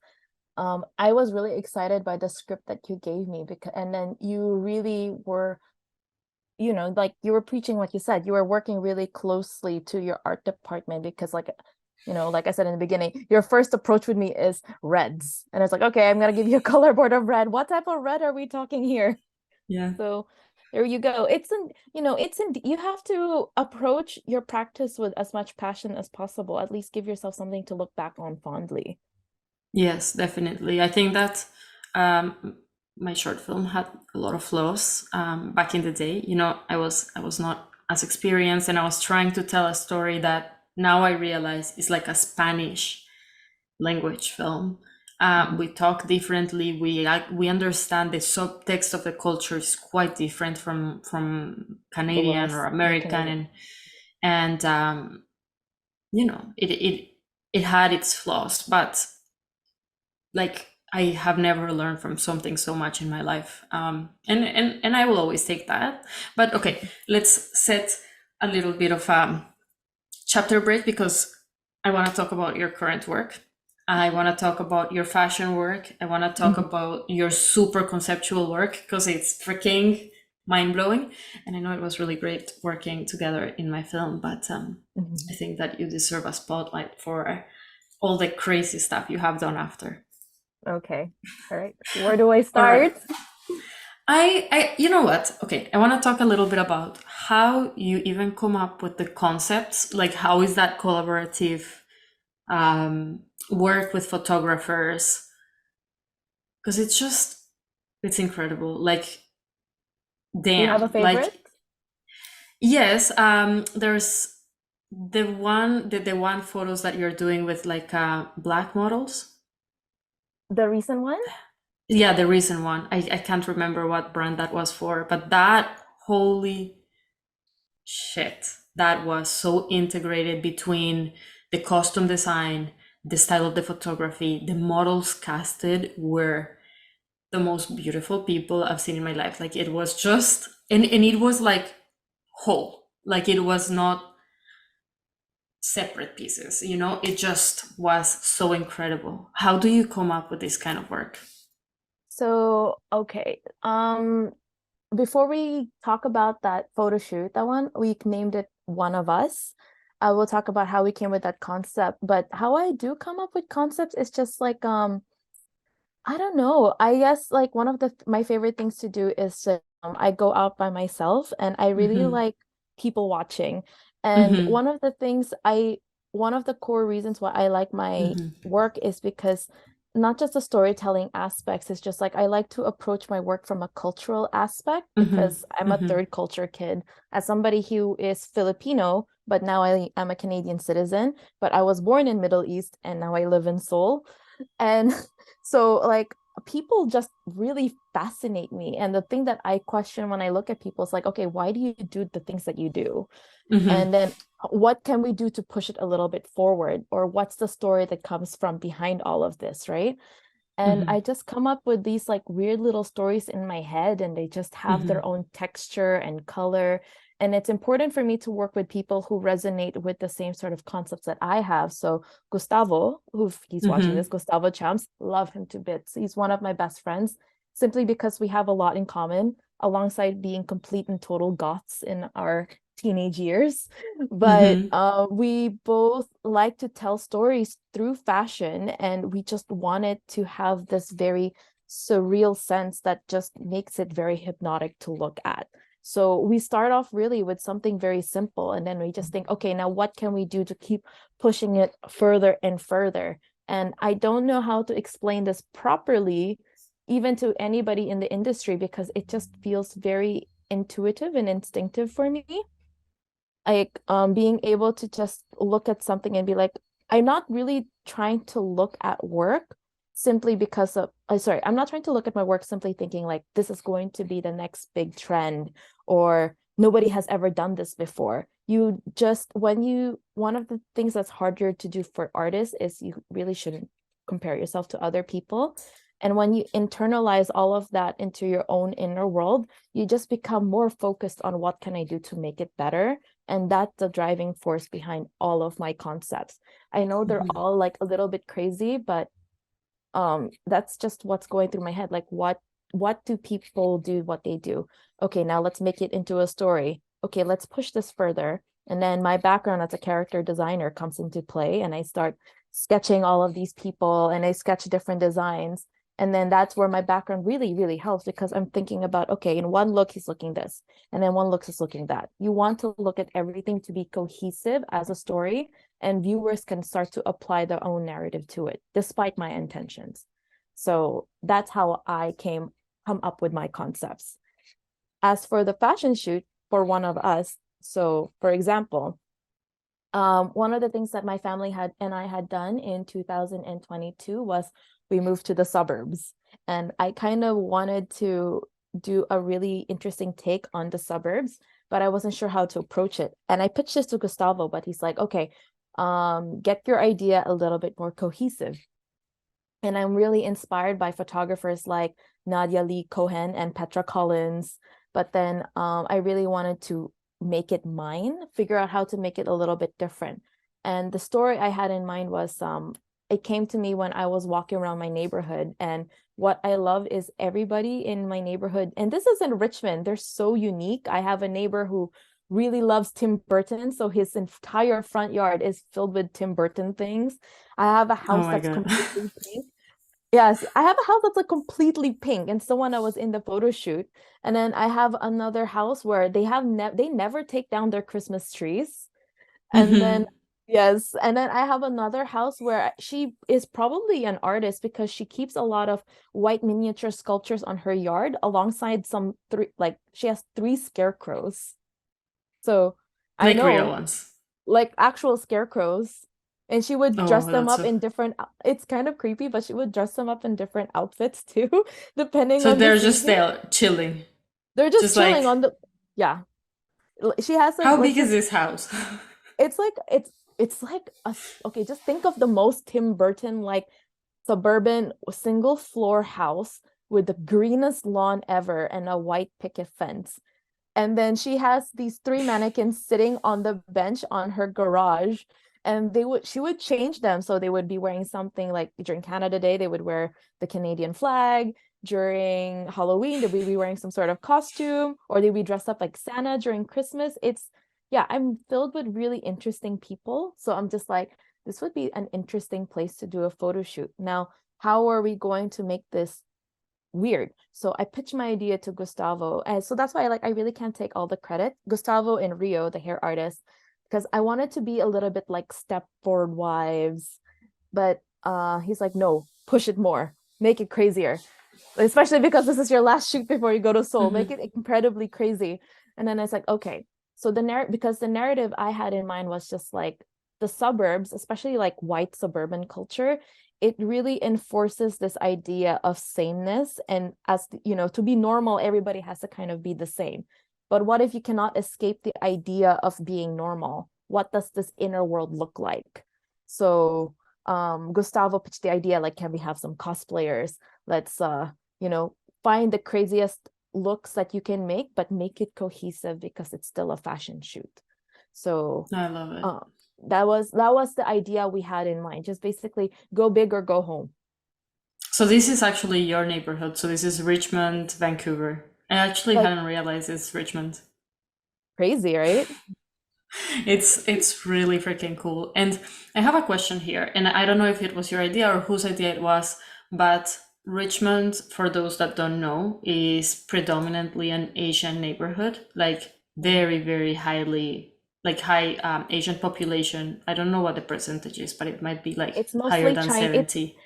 [SPEAKER 2] I was really excited by the script that you gave me, and then you really were, like you were preaching what you said. You were working really closely to your art department, because like I said in the beginning, your first approach with me is reds. And it's like, okay, I'm going to give you a color board of red. What type of red are we talking here?
[SPEAKER 3] Yeah.
[SPEAKER 2] So there you go. You have to approach your practice with as much passion as possible. At least give yourself something to look back on fondly.
[SPEAKER 3] Yes, definitely. I think that my short film had a lot of flaws back in the day. I was not as experienced, and I was trying to tell a story that now I realize is like a Spanish language film. We talk differently. We understand the subtext of the culture is quite different from Canadian or American, and it had its flaws, but like I have never learned from something so much in my life, and I will always take that. But okay, let's set a little bit of a chapter break, because I want to talk about your current work. I want to talk about your fashion work. I want to talk about your super conceptual work, because it's freaking mind-blowing. And I know it was really great working together in my film, but I think that you deserve a spotlight for all the crazy stuff you have done after.
[SPEAKER 2] Okay. All right. Where do I start?
[SPEAKER 3] All right. You know what? Okay, I want to talk a little bit about how you even come up with the concepts. Like, how is that collaborative work with photographers? Because it's incredible. Like, damn.
[SPEAKER 2] Do you have a favorite?
[SPEAKER 3] Like, yes. There's the one photos that you're doing with like black models.
[SPEAKER 2] The recent one?
[SPEAKER 3] Yeah, the recent one. I can't remember what brand that was for, but that, holy shit, that was so integrated between the costume design, the style of the photography. The models casted were the most beautiful people I've seen in my life. Like, it was just, and it was like whole. Like, it was not separate pieces, it just was so incredible. How do you come up with this kind of work?
[SPEAKER 2] So, okay. Before we talk about that photo shoot, that one, we named it One of Us. I will talk about how we came with that concept. But how I do come up with concepts is just like I don't know. I guess like one of my favorite things to do is to I go out by myself and I really
[SPEAKER 3] Mm-hmm.
[SPEAKER 2] like people watching. And
[SPEAKER 3] Mm-hmm.
[SPEAKER 2] one of the core reasons why I like my
[SPEAKER 3] Mm-hmm.
[SPEAKER 2] work is because not just the storytelling aspects, it's just like I like to approach my work from a cultural aspect
[SPEAKER 3] Mm-hmm.
[SPEAKER 2] because I'm a
[SPEAKER 3] Mm-hmm.
[SPEAKER 2] third culture kid. As somebody who is Filipino, but now I am a Canadian citizen, but I was born in Middle East and now I live in Seoul. And so like people just really fascinate me. And the thing that I question when I look at people is like, okay, why do you do the things that you do?
[SPEAKER 3] Mm-hmm.
[SPEAKER 2] And then what can we do to push it a little bit forward? Or what's the story that comes from behind all of this, right? And
[SPEAKER 3] Mm-hmm.
[SPEAKER 2] I just come up with these like weird little stories in my head, and they just have
[SPEAKER 3] Mm-hmm.
[SPEAKER 2] their own texture and color. And it's important for me to work with people who resonate with the same sort of concepts that I have. So Gustavo, who if he's watching
[SPEAKER 3] Mm-hmm.
[SPEAKER 2] this, Gustavo Champs, love him to bits. He's one of my best friends simply because we have a lot in common alongside being complete and total goths in our teenage years. But
[SPEAKER 3] Mm-hmm.
[SPEAKER 2] we both like to tell stories through fashion, and we just wanted to have this very surreal sense that just makes it very hypnotic to look at. So we start off really with something very simple, and then we just think, okay, now what can we do to keep pushing it further and further? And I don't know how to explain this properly, even to anybody in the industry, because it just feels very intuitive and instinctive for me. Like being able to just look at something and be like, I'm not really trying to look at work simply because of sorry, I'm not trying to look at my work simply thinking like this is going to be the next big trend or nobody has ever done this before. You just when you one of the things that's harder to do for artists is you really shouldn't compare yourself to other people. And when you internalize all of that into your own inner world, you just become more focused on what can I do to make it better, and that's the driving force behind all of my concepts. I know they're
[SPEAKER 3] Mm-hmm.
[SPEAKER 2] all like a little bit crazy, but that's just what's going through my head. Like what do people do what they do? Okay, now let's make it into a story. Okay, let's push this further. And then my background as a character designer comes into play, and I start sketching all of these people and I sketch different designs. And then that's where my background really, really helps because I'm thinking about, okay, in one look, he's looking this, and then one look is looking that. You want to look at everything to be cohesive as a story, and viewers can start to apply their own narrative to it, despite my intentions. So that's how I come up with my concepts. As for the fashion shoot for one of us, so for example, one of the things that my family had and I had done in 2022 was we moved to the suburbs. And I kind of wanted to do a really interesting take on the suburbs, but I wasn't sure how to approach it. And I pitched this to Gustavo, but he's like, okay, get your idea a little bit more cohesive. And I'm really inspired by photographers like Nadia Lee Cohen and Petra Collins. But then I really wanted to make it mine, figure out how to make it a little bit different. And the story I had in mind was it came to me when I was walking around my neighborhood. And what I love is everybody in my neighborhood, and this is in Richmond, they're so unique. I have a neighbor who really loves Tim Burton. So his entire front yard is filled with Tim Burton things. I have a
[SPEAKER 3] Oh
[SPEAKER 2] house
[SPEAKER 3] my
[SPEAKER 2] that's
[SPEAKER 3] God.
[SPEAKER 2] completely pink. Yes, I have a house that's like completely pink, and so when I was in the photo shoot, and then I have another house where they never take down their Christmas trees, and then
[SPEAKER 3] Mm-hmm.
[SPEAKER 2] yes, and then I have another house where she is probably an artist because she keeps a lot of white miniature sculptures on her yard alongside some three like she has three scarecrows. So I
[SPEAKER 3] Like real
[SPEAKER 2] know
[SPEAKER 3] ones.
[SPEAKER 2] like actual scarecrows, and she would dress
[SPEAKER 3] Oh,
[SPEAKER 2] them
[SPEAKER 3] that's
[SPEAKER 2] up
[SPEAKER 3] so.
[SPEAKER 2] in different it's kind of creepy, but she would dress them up in different outfits too, depending
[SPEAKER 3] So
[SPEAKER 2] on the
[SPEAKER 3] they're just
[SPEAKER 2] season.
[SPEAKER 3] there chilling.
[SPEAKER 2] They're just
[SPEAKER 3] Just
[SPEAKER 2] chilling
[SPEAKER 3] like,
[SPEAKER 2] on the yeah. She has
[SPEAKER 3] how
[SPEAKER 2] like
[SPEAKER 3] big is
[SPEAKER 2] this
[SPEAKER 3] this house?
[SPEAKER 2] it's like it's like okay, just think of the most Tim Burton like suburban single floor house with the greenest lawn ever and a white picket fence. And then she has these three mannequins sitting on the bench on her garage. And she would change them. So they would be wearing something like during Canada Day, they would wear the Canadian flag. During Halloween, they would be wearing some sort of costume, or they'd be dressed up like Santa during Christmas. yeah, I'm filled with really interesting people. So I'm just like, this would be an interesting place to do a photo shoot. Now, how are we going to make this weird? So I pitched my idea to Gustavo. And so that's why I really can't take all the credit. Gustavo and Rio, the hair artist, because I wanted to be a little bit like Stepford Wives, but he's like, no, push it more, make it crazier. Especially because this is your last shoot before you go to Seoul, make it incredibly crazy. And then it's like, okay. So because the narrative I had in mind was just like the suburbs, especially like white suburban culture, it really enforces this idea of sameness. And as you know, to be normal, everybody has to kind of be the same. But what if you cannot escape the idea of being normal? What does this inner world look like? So Gustavo pitched the idea, like, can we have some cosplayers? Let's find the craziest looks that you can make, but make it cohesive because it's still a fashion shoot. So
[SPEAKER 3] I love it.
[SPEAKER 2] that was the idea we had in mind. Just basically go big or go home.
[SPEAKER 3] So this is actually your neighborhood. So this is Richmond, Vancouver. I actually
[SPEAKER 2] Like,
[SPEAKER 3] hadn't realized it's Richmond.
[SPEAKER 2] crazy, right?
[SPEAKER 3] It's really freaking cool. And I have a question here, and I don't know if it was your idea or whose idea it was, but Richmond, for those that don't know, is predominantly an Asian neighborhood, like very, very highly, like high Asian population. I don't know what the percentage is, but it might be like
[SPEAKER 2] It's
[SPEAKER 3] higher
[SPEAKER 2] mostly
[SPEAKER 3] than
[SPEAKER 2] Chinese.
[SPEAKER 3] 70.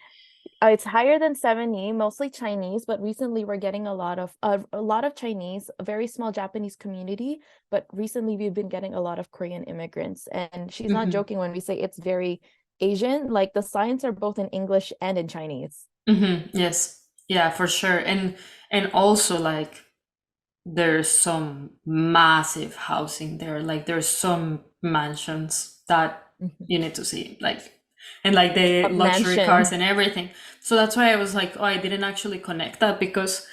[SPEAKER 2] It's higher than 70, mostly Chinese, but recently we're getting a lot of Chinese, a very small Japanese community, but recently we've been getting a lot of Korean immigrants. And she's not joking when we say it's very Asian, like the signs are both in English and in Chinese.
[SPEAKER 3] Yes. Yeah, for sure. And also like there's some massive housing there. Like there's some mansions that you need to see. Like and like the
[SPEAKER 2] A
[SPEAKER 3] luxury
[SPEAKER 2] mansion.
[SPEAKER 3] cars and everything. So that's why I was like, oh, I didn't actually connect that because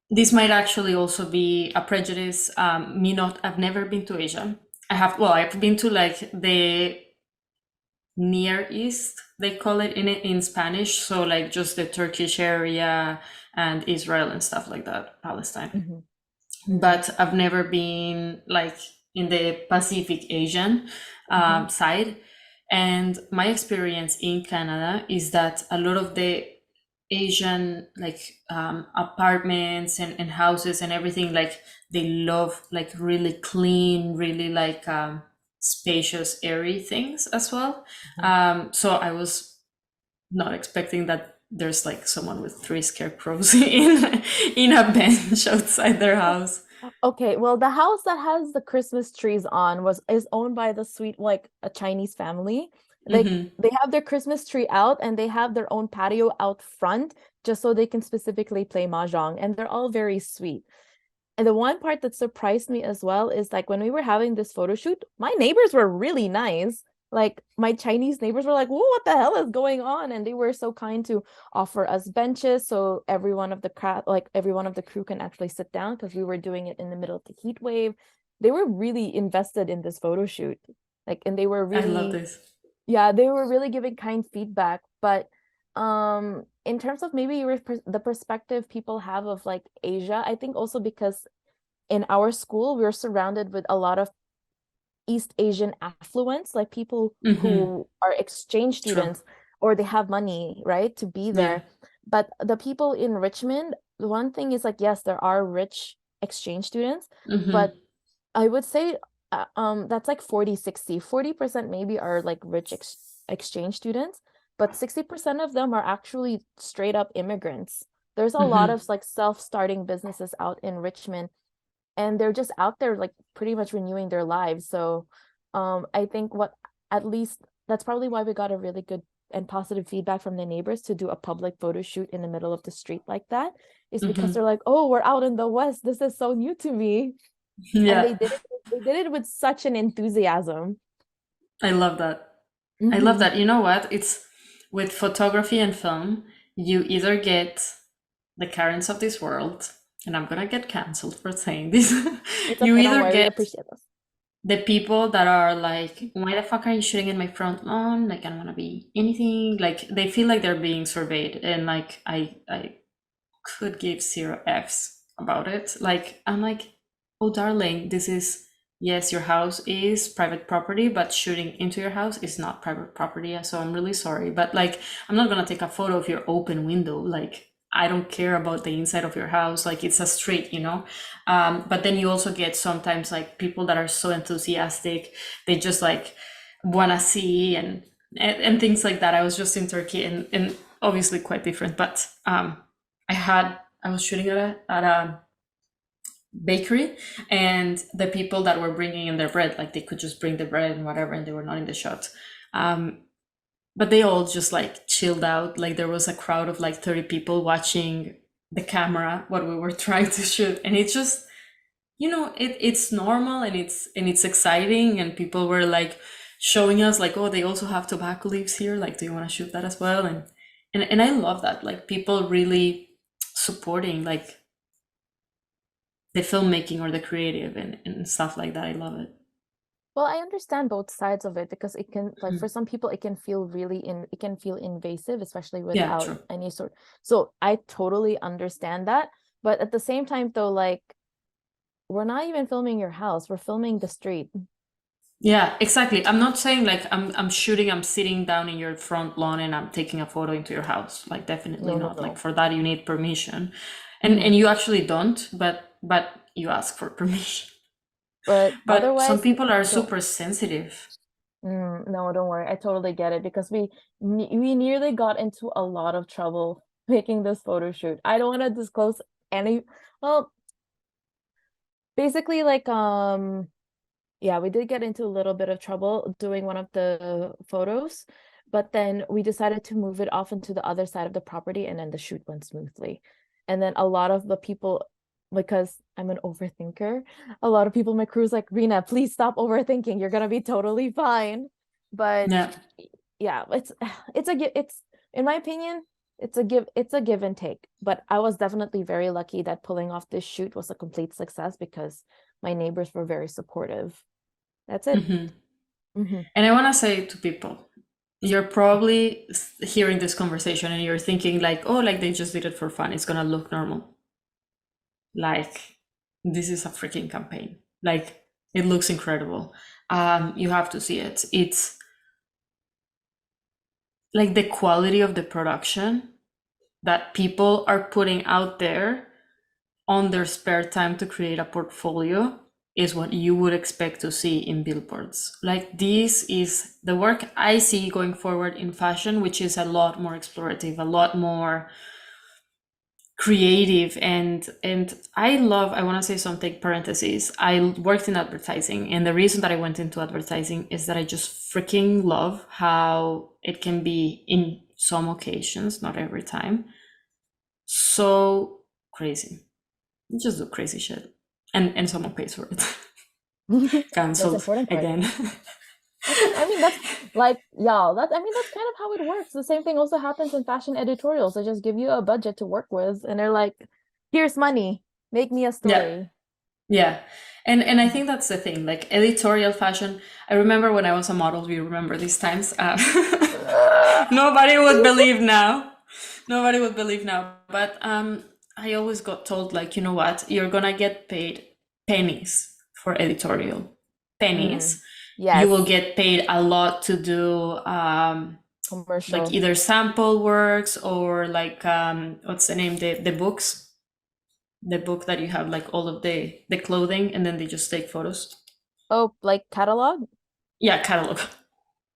[SPEAKER 3] this might actually also be a prejudice. I've never been to Asia. I've been to like the Near East, they call it in Spanish. So like just the Turkish area and Israel and stuff like that, Palestine. But I've never been like in the Pacific Asian side. And my experience in Canada is that a lot of the Asian like apartments and houses and everything, like they love like really clean, really like spacious, airy things as well. So I was not expecting that there's like someone with 3 scarecrows in a bench outside their house.
[SPEAKER 2] Okay, well, the house that has the Christmas trees on is owned by the like a Chinese family. They have their Christmas tree out and they have their own patio out front just so they can specifically play mahjong, and they're all very sweet. And the one part that surprised me as well is like when we were having this photo shoot, my neighbors were really nice. Like my Chinese neighbors were like, "Whoa, what the hell is going on?" And they were so kind to offer us benches so every one of the crew can actually sit down because we were doing it in the middle of the heat wave. They were really invested in this photo shoot. Like, and they were
[SPEAKER 3] I love
[SPEAKER 2] really,
[SPEAKER 3] this.
[SPEAKER 2] yeah, they were really giving kind feedback. But in terms of maybe the perspective people have of like Asia, I think also because in our school we were surrounded with a lot of East Asian affluence, like people who are exchange students or they have money, right, to be there. But the people in Richmond, the one thing is like, yes, there are rich exchange students, but I would say that's like 40% maybe are like rich exchange students, but 60% of them are actually straight up immigrants. There's a lot of like self-starting businesses out in Richmond, and they're just out there like pretty much renewing their lives. So I think at least that's probably why we got a really good and positive feedback from the neighbors to do a public photo shoot in the middle of the street like that, is because they're like, oh, we're out in the West, this is so new to me. And they did it with such an enthusiasm.
[SPEAKER 3] I love that. I love that. You know what? It's with photography and film, you either get the Karens of this world, and I'm gonna get canceled for saying this.
[SPEAKER 2] It's
[SPEAKER 3] You
[SPEAKER 2] okay, don't
[SPEAKER 3] either
[SPEAKER 2] worry, we
[SPEAKER 3] get
[SPEAKER 2] appreciate this.
[SPEAKER 3] the people that are like, why the fuck are you shooting in my front lawn? Like, I don't want to be anything. Like, they feel like they're being surveyed, and like, I could give 0 Fs about it. Like, I'm like, oh darling, this is yes, your house is private property, but shooting into your house is not private property. So I'm really sorry, but like, I'm not gonna take a photo of your open window. Like, I don't care about the inside of your house. Like, it's a street, you know. But then you also get sometimes like people that are so enthusiastic, they just like wanna see and things like that. I was just in Turkey, and obviously quite different, but I was shooting at a bakery, and the people that were bringing in their bread, like they could just bring the bread and whatever, and they were not in the shot. But they all just like chilled out. Like there was a crowd of like 30 people watching the camera what we were trying to shoot, and it's just, you know, it's normal, and it's exciting, and people were like showing us like, oh, they also have tobacco leaves here, like, do you want to shoot that as well? And I love that, like people really supporting like the filmmaking or the creative and stuff like that. I love it.
[SPEAKER 2] Well, I understand both sides of it, because it can, like, for some people, it can feel it can feel invasive, especially
[SPEAKER 3] Yeah,
[SPEAKER 2] without
[SPEAKER 3] true.
[SPEAKER 2] any sort. So I totally understand that. But at the same time, though, like, we're not even filming your house, we're filming the street.
[SPEAKER 3] Yeah, exactly. I'm not saying like I'm shooting, I'm sitting down in your front lawn and I'm taking a photo into your house. Like definitely
[SPEAKER 2] No, no,
[SPEAKER 3] not. Like
[SPEAKER 2] no.
[SPEAKER 3] for that you need permission.
[SPEAKER 2] Mhm.
[SPEAKER 3] And you actually don't, but you ask for permission.
[SPEAKER 2] But
[SPEAKER 3] But some
[SPEAKER 2] otherwise,
[SPEAKER 3] people are
[SPEAKER 2] don't.
[SPEAKER 3] super sensitive.
[SPEAKER 2] No, don't worry. I totally get it, because we nearly got into a lot of trouble making this photo shoot. I don't want to disclose any. Well, basically, like, yeah, we did get into a little bit of trouble doing one of the photos, but then we decided to move it off into the other side of the property, and then the shoot went smoothly. And then a lot of the people, because I'm an overthinker, a lot of people in my crew is like, Reena, please stop overthinking. You're gonna be totally fine. But
[SPEAKER 3] Yeah.
[SPEAKER 2] yeah, it's in my opinion, it's a give and take. But I was definitely very lucky that pulling off this shoot was a complete success, because my neighbors were very supportive. That's it.
[SPEAKER 3] And I want to say to people, you're probably hearing this conversation and you're thinking like, oh, like they just did it for fun. It's gonna look normal. Like this is a freaking campaign. Like it looks incredible. You have to see it. It's like the quality of the production that people are putting out there on their spare time to create a portfolio is what you would expect to see in billboards. Like this is the work I see going forward in fashion, which is a lot more explorative, a lot more creative, and I want to say something, parentheses, I worked in advertising, and the reason that I went into advertising is that I just freaking love how it can be, in some occasions, not every time, so crazy. You just do crazy shit, and someone pays for it.
[SPEAKER 2] That's the
[SPEAKER 3] Cancelled
[SPEAKER 2] important part.
[SPEAKER 3] again.
[SPEAKER 2] I mean, that's like, yeah, that's kind of how it works. The same thing also happens in fashion editorials. They just give you a budget to work with, and they're like, here's money, make me a
[SPEAKER 3] Yeah.
[SPEAKER 2] story.
[SPEAKER 3] Yeah. And I think that's the thing, like editorial fashion. I remember when I was a model, we remember these times. Nobody would believe now. Nobody would believe now. But I always got told, like, you know what? You're gonna get paid pennies for editorial. Pennies. You will
[SPEAKER 2] Yes,
[SPEAKER 3] get paid a lot to do like
[SPEAKER 2] commercial.
[SPEAKER 3] either sample works or like what's the name? The books. The book that you have like all of the clothing and then they just take photos.
[SPEAKER 2] Oh, like catalog?
[SPEAKER 3] Yeah, catalog.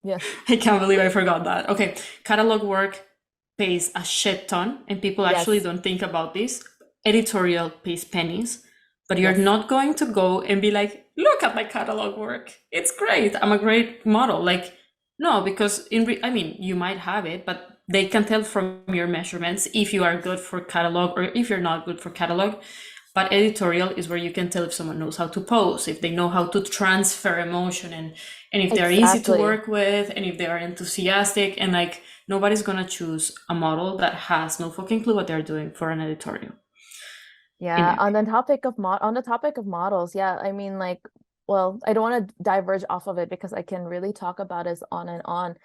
[SPEAKER 2] Yeah.
[SPEAKER 3] I can't believe I forgot that. Okay, catalog work pays a shit ton, and people actually
[SPEAKER 2] Yes.
[SPEAKER 3] don't think about this. Editorial pays pennies, but you're
[SPEAKER 2] Yes.
[SPEAKER 3] not going to go and be like, look at my catalog work. It's great. I'm a great model. Like, no, because I mean, you might have it, but they can tell from your measurements if you are good for catalog or if you're not good for catalog. But editorial is where you can tell if someone knows how to pose, if they know how to transfer emotion, and if they're easy to
[SPEAKER 2] Exactly.
[SPEAKER 3] work with, and if they are enthusiastic. And like nobody's gonna choose a model that has no fucking clue what they're doing for an editorial.
[SPEAKER 2] Yeah, on the topic of models, yeah, I mean, like, well, I don't want to diverge off of it, because I can really talk about it on and on,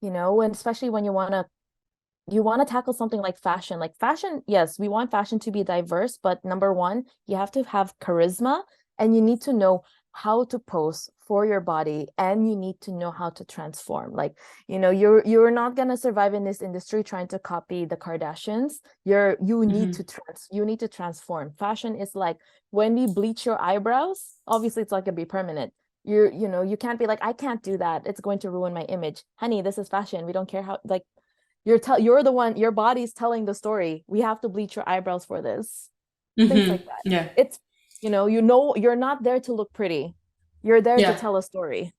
[SPEAKER 2] and especially when you want to tackle something like fashion. Like fashion, yes, we want fashion to be diverse, but number one, you have to have charisma, and you need to know how to pose for your body, and you need to know how to transform. Like, you know, you're not gonna survive in this industry trying to copy the Kardashians. You need to transform. Fashion is like when we bleach your eyebrows, obviously it's not gonna be permanent. You know, you can't be like, I can't do that, it's going to ruin my image. Honey, this is fashion. We don't care how, like, you're the one, your body's telling the story. We have to bleach your eyebrows for this. Things like that.
[SPEAKER 3] Yeah.
[SPEAKER 2] It's, you know, you're not there to look pretty. You're there to tell a story.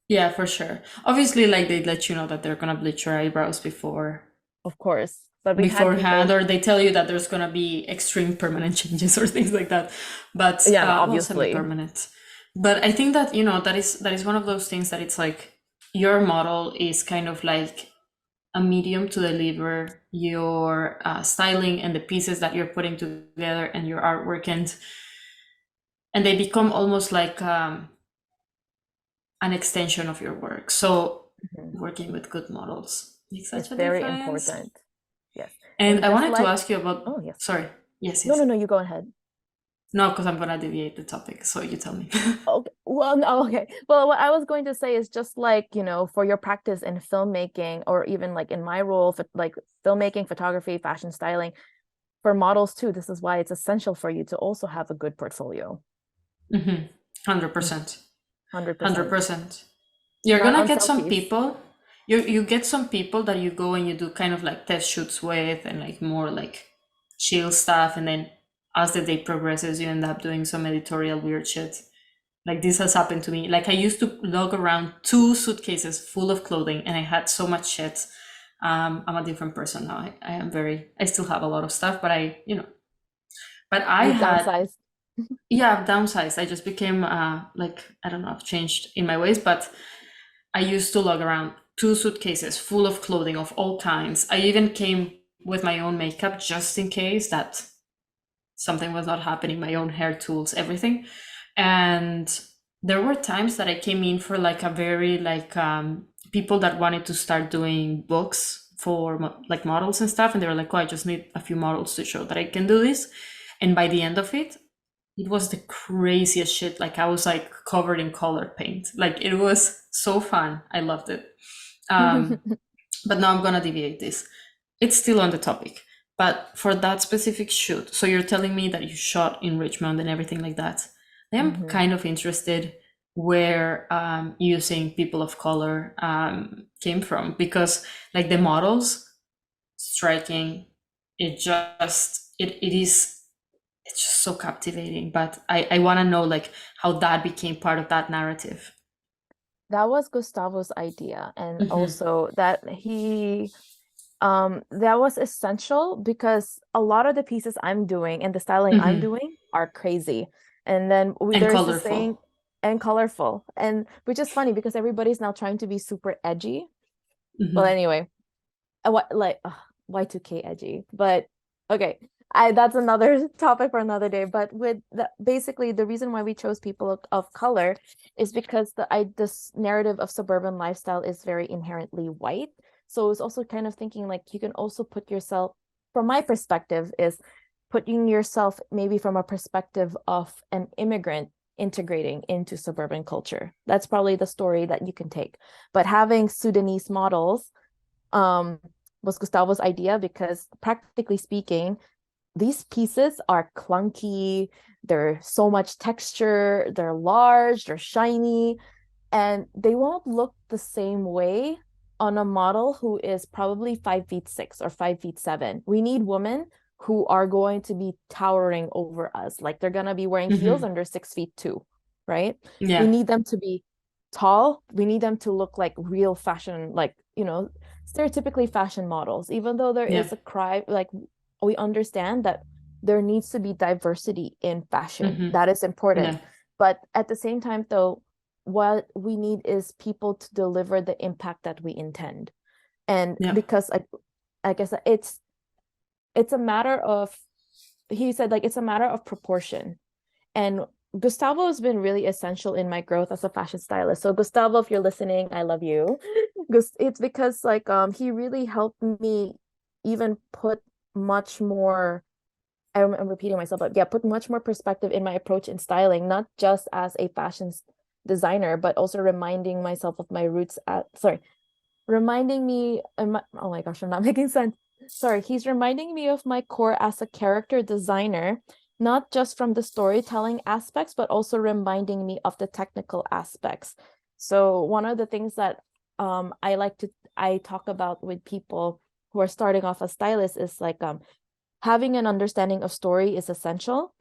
[SPEAKER 3] Yeah, for sure. Obviously, like they let you know that they're gonna bleach your eyebrows before
[SPEAKER 2] Of course. But
[SPEAKER 3] beforehand, or they tell you that there's gonna be extreme permanent changes or things like that. But
[SPEAKER 2] yeah,
[SPEAKER 3] well,
[SPEAKER 2] obviously.
[SPEAKER 3] semi-permanent. But I think that, you know, that is one of those things that it's like your model is kind of like a medium to deliver your styling and the pieces that you're putting together and your artwork, and they become almost like an extension of your work. So working with good models makes such
[SPEAKER 2] It's
[SPEAKER 3] a
[SPEAKER 2] very
[SPEAKER 3] difference.
[SPEAKER 2] important. Yes.
[SPEAKER 3] And I wanted to ask you about.
[SPEAKER 2] Oh, yes.
[SPEAKER 3] Sorry. Yes.
[SPEAKER 2] No, you go ahead.
[SPEAKER 3] No, because I'm gonna deviate the topic. So you tell me.
[SPEAKER 2] Okay. Well, no, okay. Well, what I was going to say is just like, you know, for your practice in filmmaking, or even like in my role for like filmmaking, photography, fashion styling, for models too, this is why it's essential for you to also have a good portfolio.
[SPEAKER 3] 100%. 100%. You're
[SPEAKER 2] Not
[SPEAKER 3] gonna
[SPEAKER 2] on
[SPEAKER 3] get some
[SPEAKER 2] selfies.
[SPEAKER 3] people. You get some people that you go and you do kind of like test shoots with, and like more like chill stuff, and then as the day progresses, you end up doing some editorial weird shit. Like this has happened to me. Like I used to lug around 2 suitcases full of clothing, and I had so much shit. I'm a different person now. I still have a lot of stuff, but but I
[SPEAKER 2] You
[SPEAKER 3] had,
[SPEAKER 2] downsized.
[SPEAKER 3] yeah, I've downsized. I just became like, I don't know, I've changed in my ways, but I used to lug around 2 suitcases full of clothing of all kinds. I even came with my own makeup just in case that something was not happening, my own hair tools, everything. And there were times that I came in for like a very like people that wanted to start doing books for like models and stuff, and they were like, oh, I just need a few models to show that I can do this. And by the end of it, it was the craziest shit. Like I was like covered in colored paint. Like it was so fun. I loved it. But now I'm gonna deviate this. It's still on the topic, but for that specific shoot, so you're telling me that you shot in Richmond and everything like that. I am kind of interested where using people of color came from, because like the models, striking, it's just so captivating. But I want to know like how that became part of that narrative.
[SPEAKER 2] That was Gustavo's idea, and also that that was essential because a lot of the pieces I'm doing and the styling I'm doing are crazy. And then there's this saying, and colorful, and which is funny because everybody's now trying to be super edgy. Well, anyway, Y2K edgy, but okay. That's another topic for another day. But basically the reason why we chose people of color is because this narrative of suburban lifestyle is very inherently white. So it's also kind of thinking like you can also put yourself, from my perspective, is putting yourself maybe from a perspective of an immigrant integrating into suburban culture. That's probably the story that you can take. But having Sudanese models was Gustavo's idea because practically speaking, these pieces are clunky, they're so much texture, they're large, they're shiny, and they won't look the same way on a model who is probably 5'6" or 5'7". We need women who are going to be towering over us. Like they're gonna be wearing heels and they're 6'2", right?
[SPEAKER 3] Yeah.
[SPEAKER 2] We need them to be tall. We need them to look like real fashion, like, you know, stereotypically fashion models, even though there is a cry, like we understand that there needs to be diversity in fashion. That is important. But at the same time, though, what we need is people to deliver the impact that we intend. And because I guess it's a matter of, he said, like, it's a matter of proportion. And Gustavo has been really essential in my growth as a fashion stylist. So Gustavo, if you're listening, I love you. It's because like he really helped me even put much more I'm repeating myself, but yeah, put much more perspective in my approach in styling, not just as a fashion designer, but also reminding myself of my roots reminding me, oh my gosh, I'm not making sense. Sorry, he's reminding me of my core as a character designer, not just from the storytelling aspects, but also reminding me of the technical aspects. So one of the things that I talk about with people who are starting off as stylists is like having an understanding of story is essential,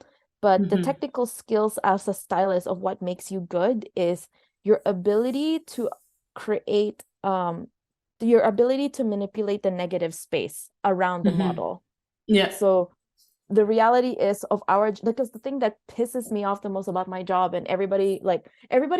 [SPEAKER 2] but the technical skills as a stylist of what makes you good is your ability to create your ability to manipulate the negative space around the model.
[SPEAKER 3] Yeah.
[SPEAKER 2] So the reality is of our, because the thing that pisses me off the most about my job, and everybody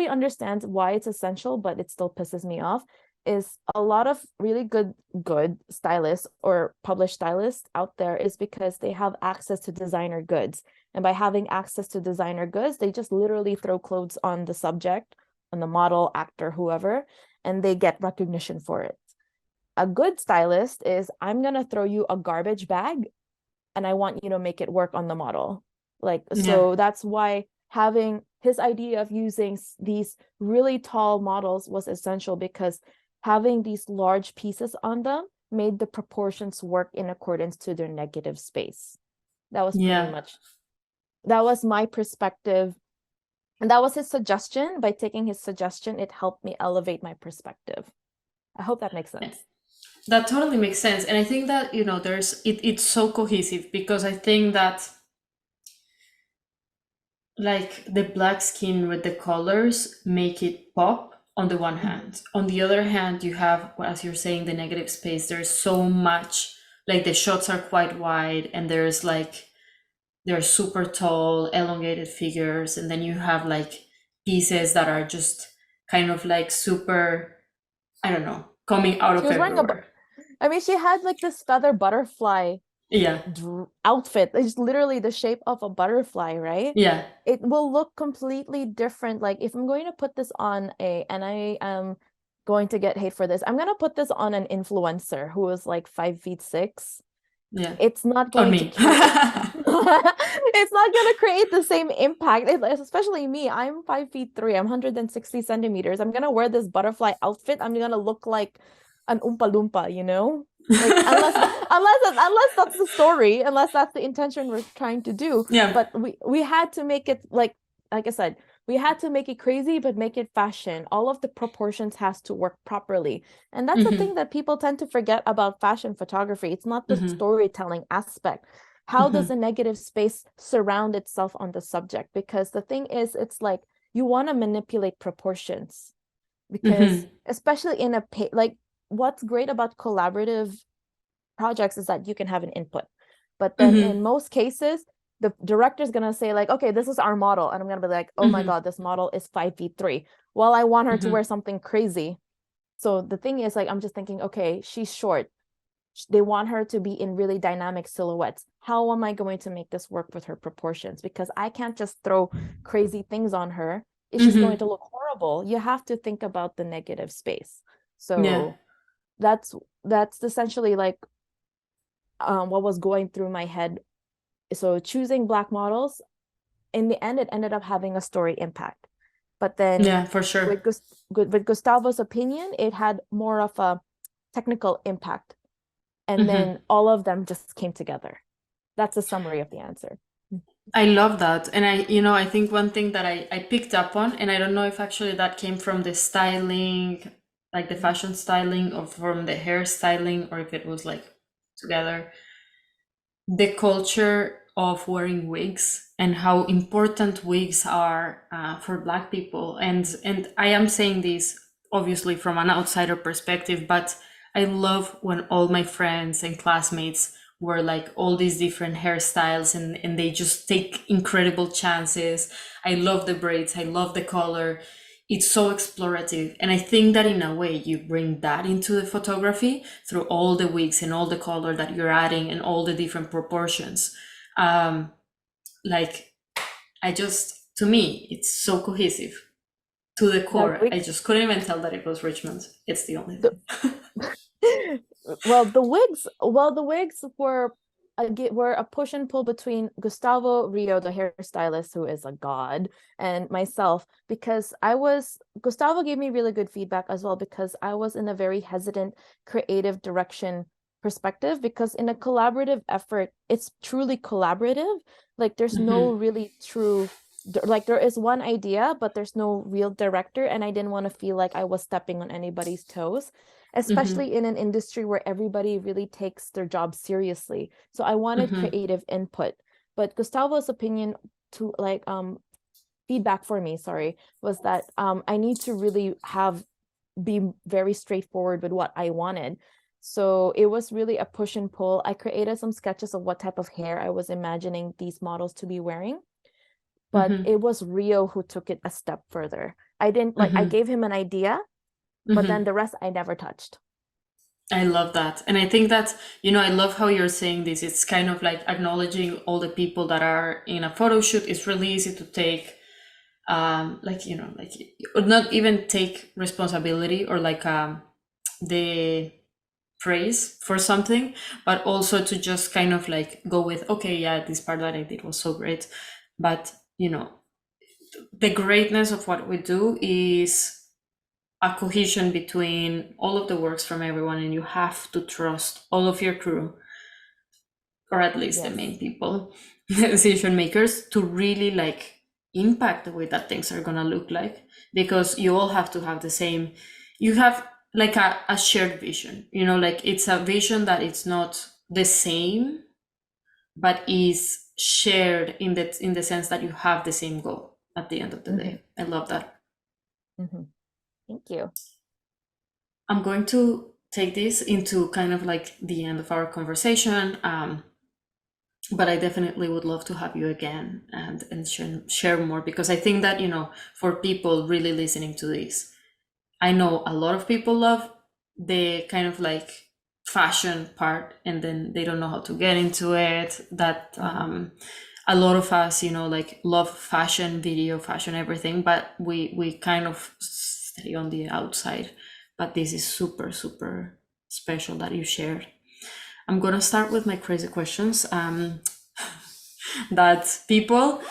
[SPEAKER 2] understands why it's essential, but it still pisses me off, is a lot of really good stylists or published stylists out there is because they have access to designer goods. And by having access to designer goods, they just literally throw clothes on the subject, on the model, actor, whoever, and they get recognition for it. A good stylist is, I'm going to throw you a garbage bag and I want you to make it work on the model. So that's why having his idea of using these really tall models was essential, because having these large pieces on them made the proportions work in accordance to their negative space. That was pretty much, that was my perspective. And that was his suggestion. By taking his suggestion, it helped me elevate my perspective. I hope that makes sense.
[SPEAKER 3] That totally makes sense. And I think that, it's so cohesive, because I think that like the black skin with the colors make it pop on the one hand. On the other hand, you have, as you're saying, the negative space. There's so much, like the shots are quite wide, and they're super tall, elongated figures. And then you have like pieces that are just kind of like super, I don't know, coming out of everywhere.
[SPEAKER 2] She had like this feather butterfly outfit. It's literally the shape of a butterfly, right?
[SPEAKER 3] Yeah.
[SPEAKER 2] It will look completely different. Like if I'm going to put this on and I am going to get hate for this, I'm going to put this on an influencer who is like 5'6".
[SPEAKER 3] Yeah.
[SPEAKER 2] It's not going to it's not going to create the same impact. Especially me, I'm 5'3". I'm 160 centimeters. I'm going to wear this butterfly outfit. I'm going to look like an Oompa Loompa, you know? Like unless that's the story, unless that's the intention we're trying to do.
[SPEAKER 3] Yeah.
[SPEAKER 2] But we had to make it like I said, we had to make it crazy, but make it fashion. All of the proportions has to work properly. And that's the thing that people tend to forget about fashion photography. It's not the storytelling aspect. How does a negative space surround itself on the subject? Because the thing is, it's like you want to manipulate proportions, because especially in what's great about collaborative projects is that you can have an input. But then in most cases, the director's going to say like, okay, this is our model. And I'm going to be like, oh my God, this model is 5'3". Well, I want her to wear something crazy. So the thing is like, I'm just thinking, okay, she's short. They want her to be in really dynamic silhouettes. How am I going to make this work with her proportions? Because I can't just throw crazy things on her. It's just going to look horrible. You have to think about the negative space. So that's essentially like what was going through my head. So choosing Black models, in the end, it ended up having a story impact. But then
[SPEAKER 3] for sure.
[SPEAKER 2] With Gustavo's opinion, it had more of a technical impact. And then all of them just came together. That's a summary of the answer.
[SPEAKER 3] I love that. And I think one thing that I picked up on, and I don't know if actually that came from the styling, like the fashion styling, or from the hair styling, or if it was like together, the culture of wearing wigs and how important wigs are for Black people. And I am saying this obviously from an outsider perspective, but I love when all my friends and classmates wear like all these different hairstyles and they just take incredible chances. I love the braids, I love the color. It's so explorative. And I think that in a way you bring that into the photography through all the wigs and all the color that you're adding and all the different proportions. To me, it's so cohesive to the core. I just couldn't even tell that it was Richmond. It's the only thing.
[SPEAKER 2] Well, the wigs were we're a push and pull between Gustavo Rio, the hairstylist, who is a god, and myself, because Gustavo gave me really good feedback as well, because I was in a very hesitant creative direction perspective, because in a collaborative effort, it's truly collaborative. Like there's no really true, like there is one idea, but there's no real director, and I didn't want to feel like I was stepping on anybody's toes, especially in an industry where everybody really takes their job seriously. So I wanted creative input. But Gustavo's opinion to like feedback for me, sorry, was that I need to really be very straightforward with what I wanted. So it was really a push and pull. I created some sketches of what type of hair I was imagining these models to be wearing. But it was Rio who took it a step further. I didn't like, I gave him an idea, but then the rest I never touched.
[SPEAKER 3] I love that. And I think that, you know, I love how you're saying this. It's kind of like acknowledging all the people that are in a photo shoot. It's really easy to take, like, you know, like not even take responsibility or like the praise for something, but also to just kind of like go with, okay, yeah, this part that I did was so great. But, you know, the greatness of what we do is a cohesion between all of the works from everyone, and you have to trust all of your crew, or at least the main people, the decision makers, to really like impact the way that things are gonna look like, because you all have to have the same, you have like a shared vision, you know, like it's a vision that it's not the same, but is shared in the sense that you have the same goal at the end of the day. I love that.
[SPEAKER 2] Thank you.
[SPEAKER 3] I'm going to take this into kind of like the end of our conversation, but I definitely would love to have you again and share more, because I think that, you know, for people really listening to this, I know a lot of people love the kind of like fashion part, and then they don't know how to get into it. That a lot of us, you know, like love fashion, video, fashion, everything, but we kind of stay on the outside. But this is super, super special that you shared. I'm gonna start with my crazy questions that people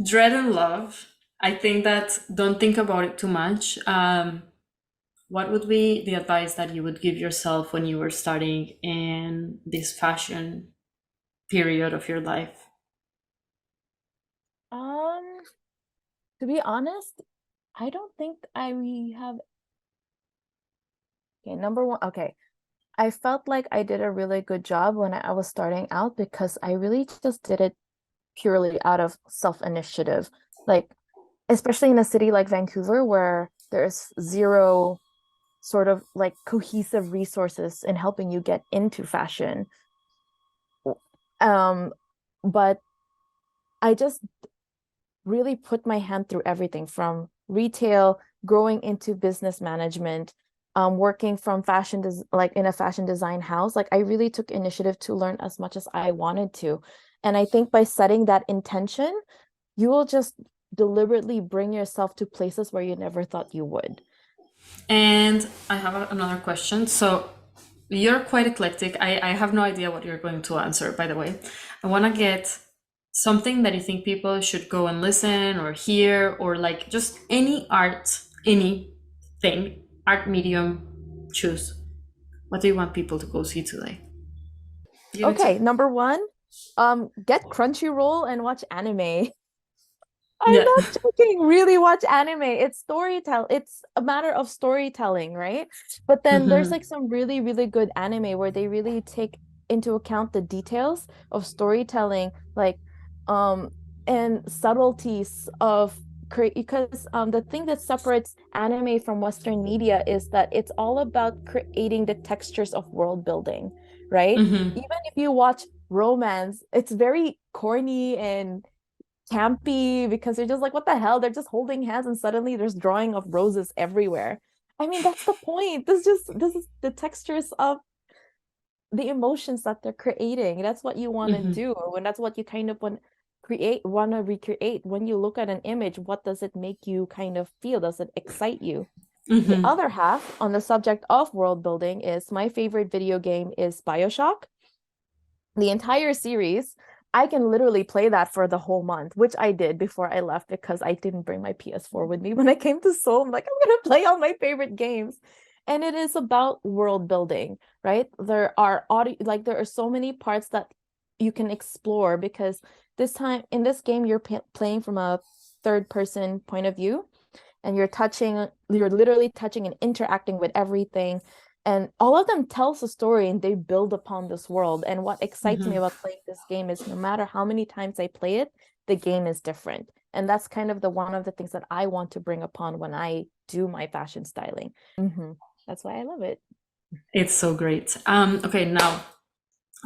[SPEAKER 3] dread and love. I think that don't think about it too much. What would be the advice that you would give yourself when you were starting in this fashion period of your life?
[SPEAKER 2] To be honest, I don't think I have. Okay, number one, okay. I felt like I did a really good job when I was starting out, because I really just did it purely out of self-initiative. Like, especially in a city like Vancouver, where there's zero sort of like cohesive resources in helping you get into fashion. But I just really put my hand through everything from retail, growing into business management, working from like in a fashion design house. Like I really took initiative to learn as much as I wanted to. And I think by setting that intention, you will just deliberately bring yourself to places where you never thought you would.
[SPEAKER 3] And I have another question. So you're quite eclectic. I have no idea what you're going to answer, by the way. I want to get something that you think people should go and listen or hear, or like just any art, anything, art medium, choose. What do you want people to go see today?
[SPEAKER 2] Okay, number one, get Crunchyroll and watch anime. I'm
[SPEAKER 3] Yeah.
[SPEAKER 2] not joking. Really watch anime. It's a matter of storytelling, right? But then there's like some really, really good anime where they really take into account the details of storytelling, like and subtleties of create, because the thing that separates anime from Western media is that it's all about creating the textures of world building, right? Even if you watch romance, it's very corny and campy, because you're just like, what the hell? They're just holding hands and suddenly there's drawing of roses everywhere. I mean, that's the point. This is the textures of the emotions that they're creating. That's what you want to do, and that's what you kind of want to recreate. When you look at an image, what does it make you kind of feel? Does it excite you? The other half on the subject of world building is my favorite video game is BioShock. the entire series, I can literally play that for the whole month, which I did before I left because I didn't bring my PS4 with me when I came to Seoul. I'm like, I'm gonna play all my favorite games. And it is about world building, right? There are there are so many parts that you can explore because this time in this game you're playing from a third person point of view, and you're literally touching and interacting with everything, and all of them tells a story and they build upon this world. And what excites me about playing this game is no matter how many times I play it, the game is different. And that's kind of the one of the things that I want to bring upon when I do my fashion styling. That's why I love it.
[SPEAKER 3] It's so great. Okay, now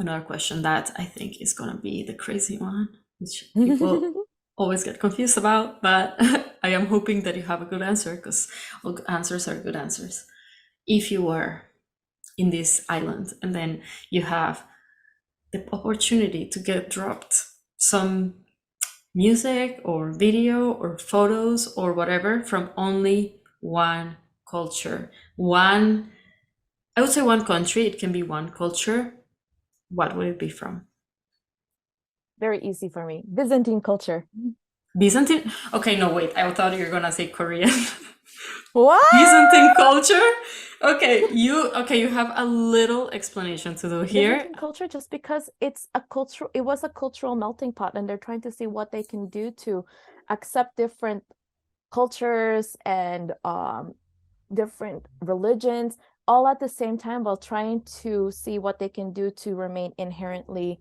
[SPEAKER 3] another question that I think is gonna be the crazy one, which people always get confused about, but I am hoping that you have a good answer because all answers are good answers. If you were in this island and then you have the opportunity to get dropped some music or video or photos or whatever from only one culture, I would say one country, it can be one culture, what would it be from?
[SPEAKER 2] Very easy for me. Byzantine culture.
[SPEAKER 3] Byzantine? Okay, no, wait, I thought you were gonna say Korean.
[SPEAKER 2] What?
[SPEAKER 3] Byzantine culture? Okay, you have a little explanation to do here.
[SPEAKER 2] Byzantine culture, just because it was a cultural melting pot, and they're trying to see what they can do to accept different cultures and different religions all at the same time, while trying to see what they can do to remain inherently,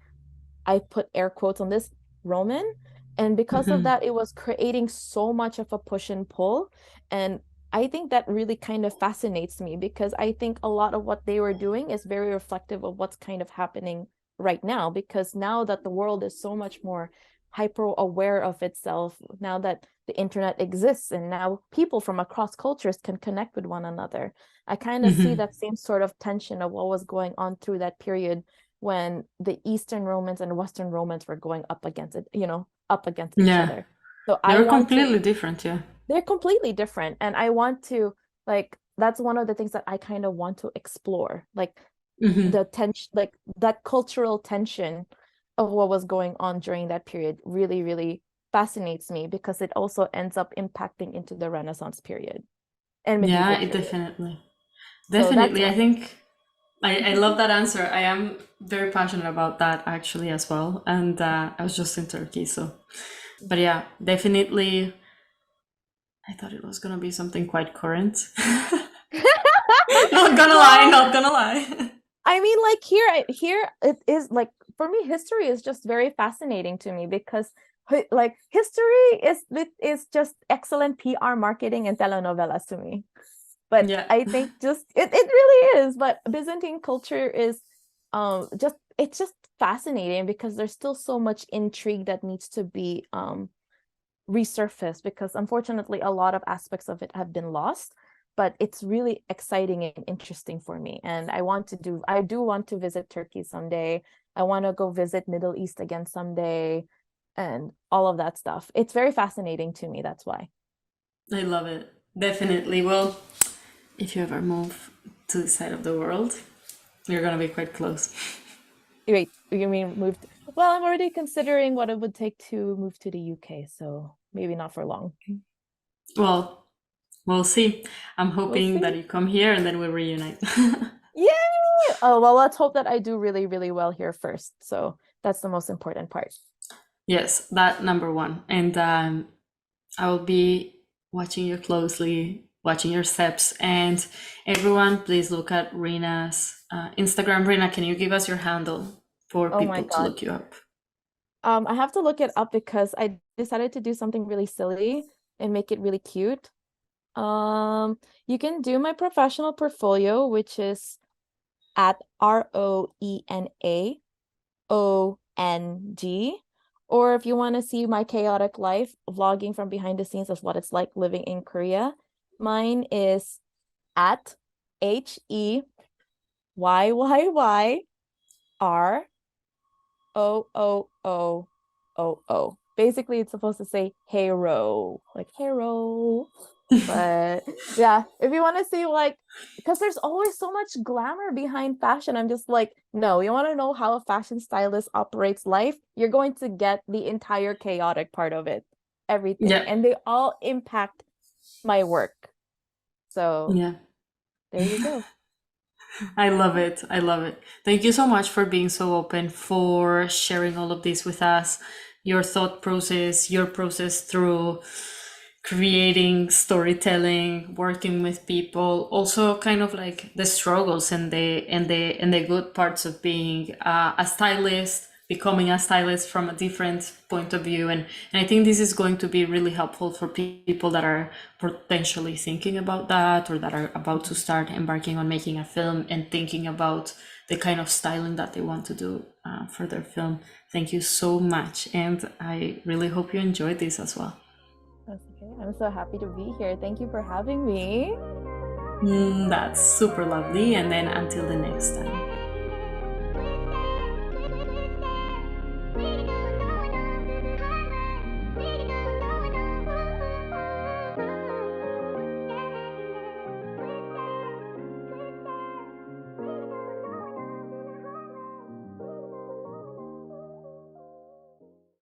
[SPEAKER 2] I put air quotes on this, Roman. And because of that, it was creating so much of a push and pull. And I think that really kind of fascinates me, because I think a lot of what they were doing is very reflective of what's kind of happening right now, because now that the world is so much more hyper aware of itself, now that the internet exists and now people from across cultures can connect with one another, I kind of see that same sort of tension of what was going on through that period when the Eastern Romans and Western Romans were going up against it, up against each other. So
[SPEAKER 3] They were completely different, yeah.
[SPEAKER 2] They're completely different. And I want to, like, that's one of the things that I kind of want to explore, like the tension, like that cultural tension of what was going on during that period really, really fascinates me, because it also ends up impacting into the Renaissance period and medieval period.
[SPEAKER 3] Definitely. I think I love that answer. I am very passionate about that actually as well. And I was just in Turkey, so. But yeah, definitely. I thought it was gonna be something quite current. Not gonna lie.
[SPEAKER 2] I mean, like here it is, like, for me, history is just very fascinating to me, because like history is just excellent PR marketing and telenovelas to me. But
[SPEAKER 3] Yeah.
[SPEAKER 2] I think just it really is. But Byzantine culture is it's just fascinating, because there's still so much intrigue that needs to be resurfaced, because unfortunately a lot of aspects of it have been lost. But it's really exciting and interesting for me, and I do want to visit Turkey someday. I want to go visit Middle East again someday, and all of that stuff. It's very fascinating to me, that's why.
[SPEAKER 3] I love it. Definitely. Well, if you ever move to this side of the world, you're gonna be quite close.
[SPEAKER 2] Wait, you mean moved? Well, I'm already considering what it would take to move to the UK, so maybe not for long.
[SPEAKER 3] Well, we'll see. I'm hoping that you come here and then we'll reunite.
[SPEAKER 2] Yay! Oh, well, let's hope that I do really, really well here first. So that's the most important part.
[SPEAKER 3] Yes, that number one. And I will be watching you closely, watching your steps. And everyone, please look at Reena's Instagram. Reena, can you give us your handle for people to look you up?
[SPEAKER 2] I have to look it up because I decided to do something really silly and make it really cute. You can do my professional portfolio, which is at ROENAONG. Or if you want to see my chaotic life, vlogging from behind the scenes of what it's like living in Korea, mine is at HEYYYROOOOO. Basically, it's supposed to say hero, like hero. But yeah, if you want to see like, because there's always so much glamour behind fashion, I'm just like, no, you want to know how a fashion stylist operates life, you're going to get the entire chaotic part of it, everything,
[SPEAKER 3] Yeah.
[SPEAKER 2] and they all impact my work. So
[SPEAKER 3] Yeah.
[SPEAKER 2] there you go.
[SPEAKER 3] I love it. I love it. Thank you so much for being so open, for sharing all of this with us, your thought process, your process through creating storytelling, working with people, also kind of like the struggles and the good parts of being a stylist, becoming a stylist from a different point of view. And I think this is going to be really helpful for people that are potentially thinking about that, or that are about to start embarking on making a film and thinking about the kind of styling that they want to do for their film. Thank you so much. And I really hope you enjoyed this as well.
[SPEAKER 2] That's okay. I'm so happy to be here. Thank you for having me.
[SPEAKER 3] That's super lovely. And then until the next time.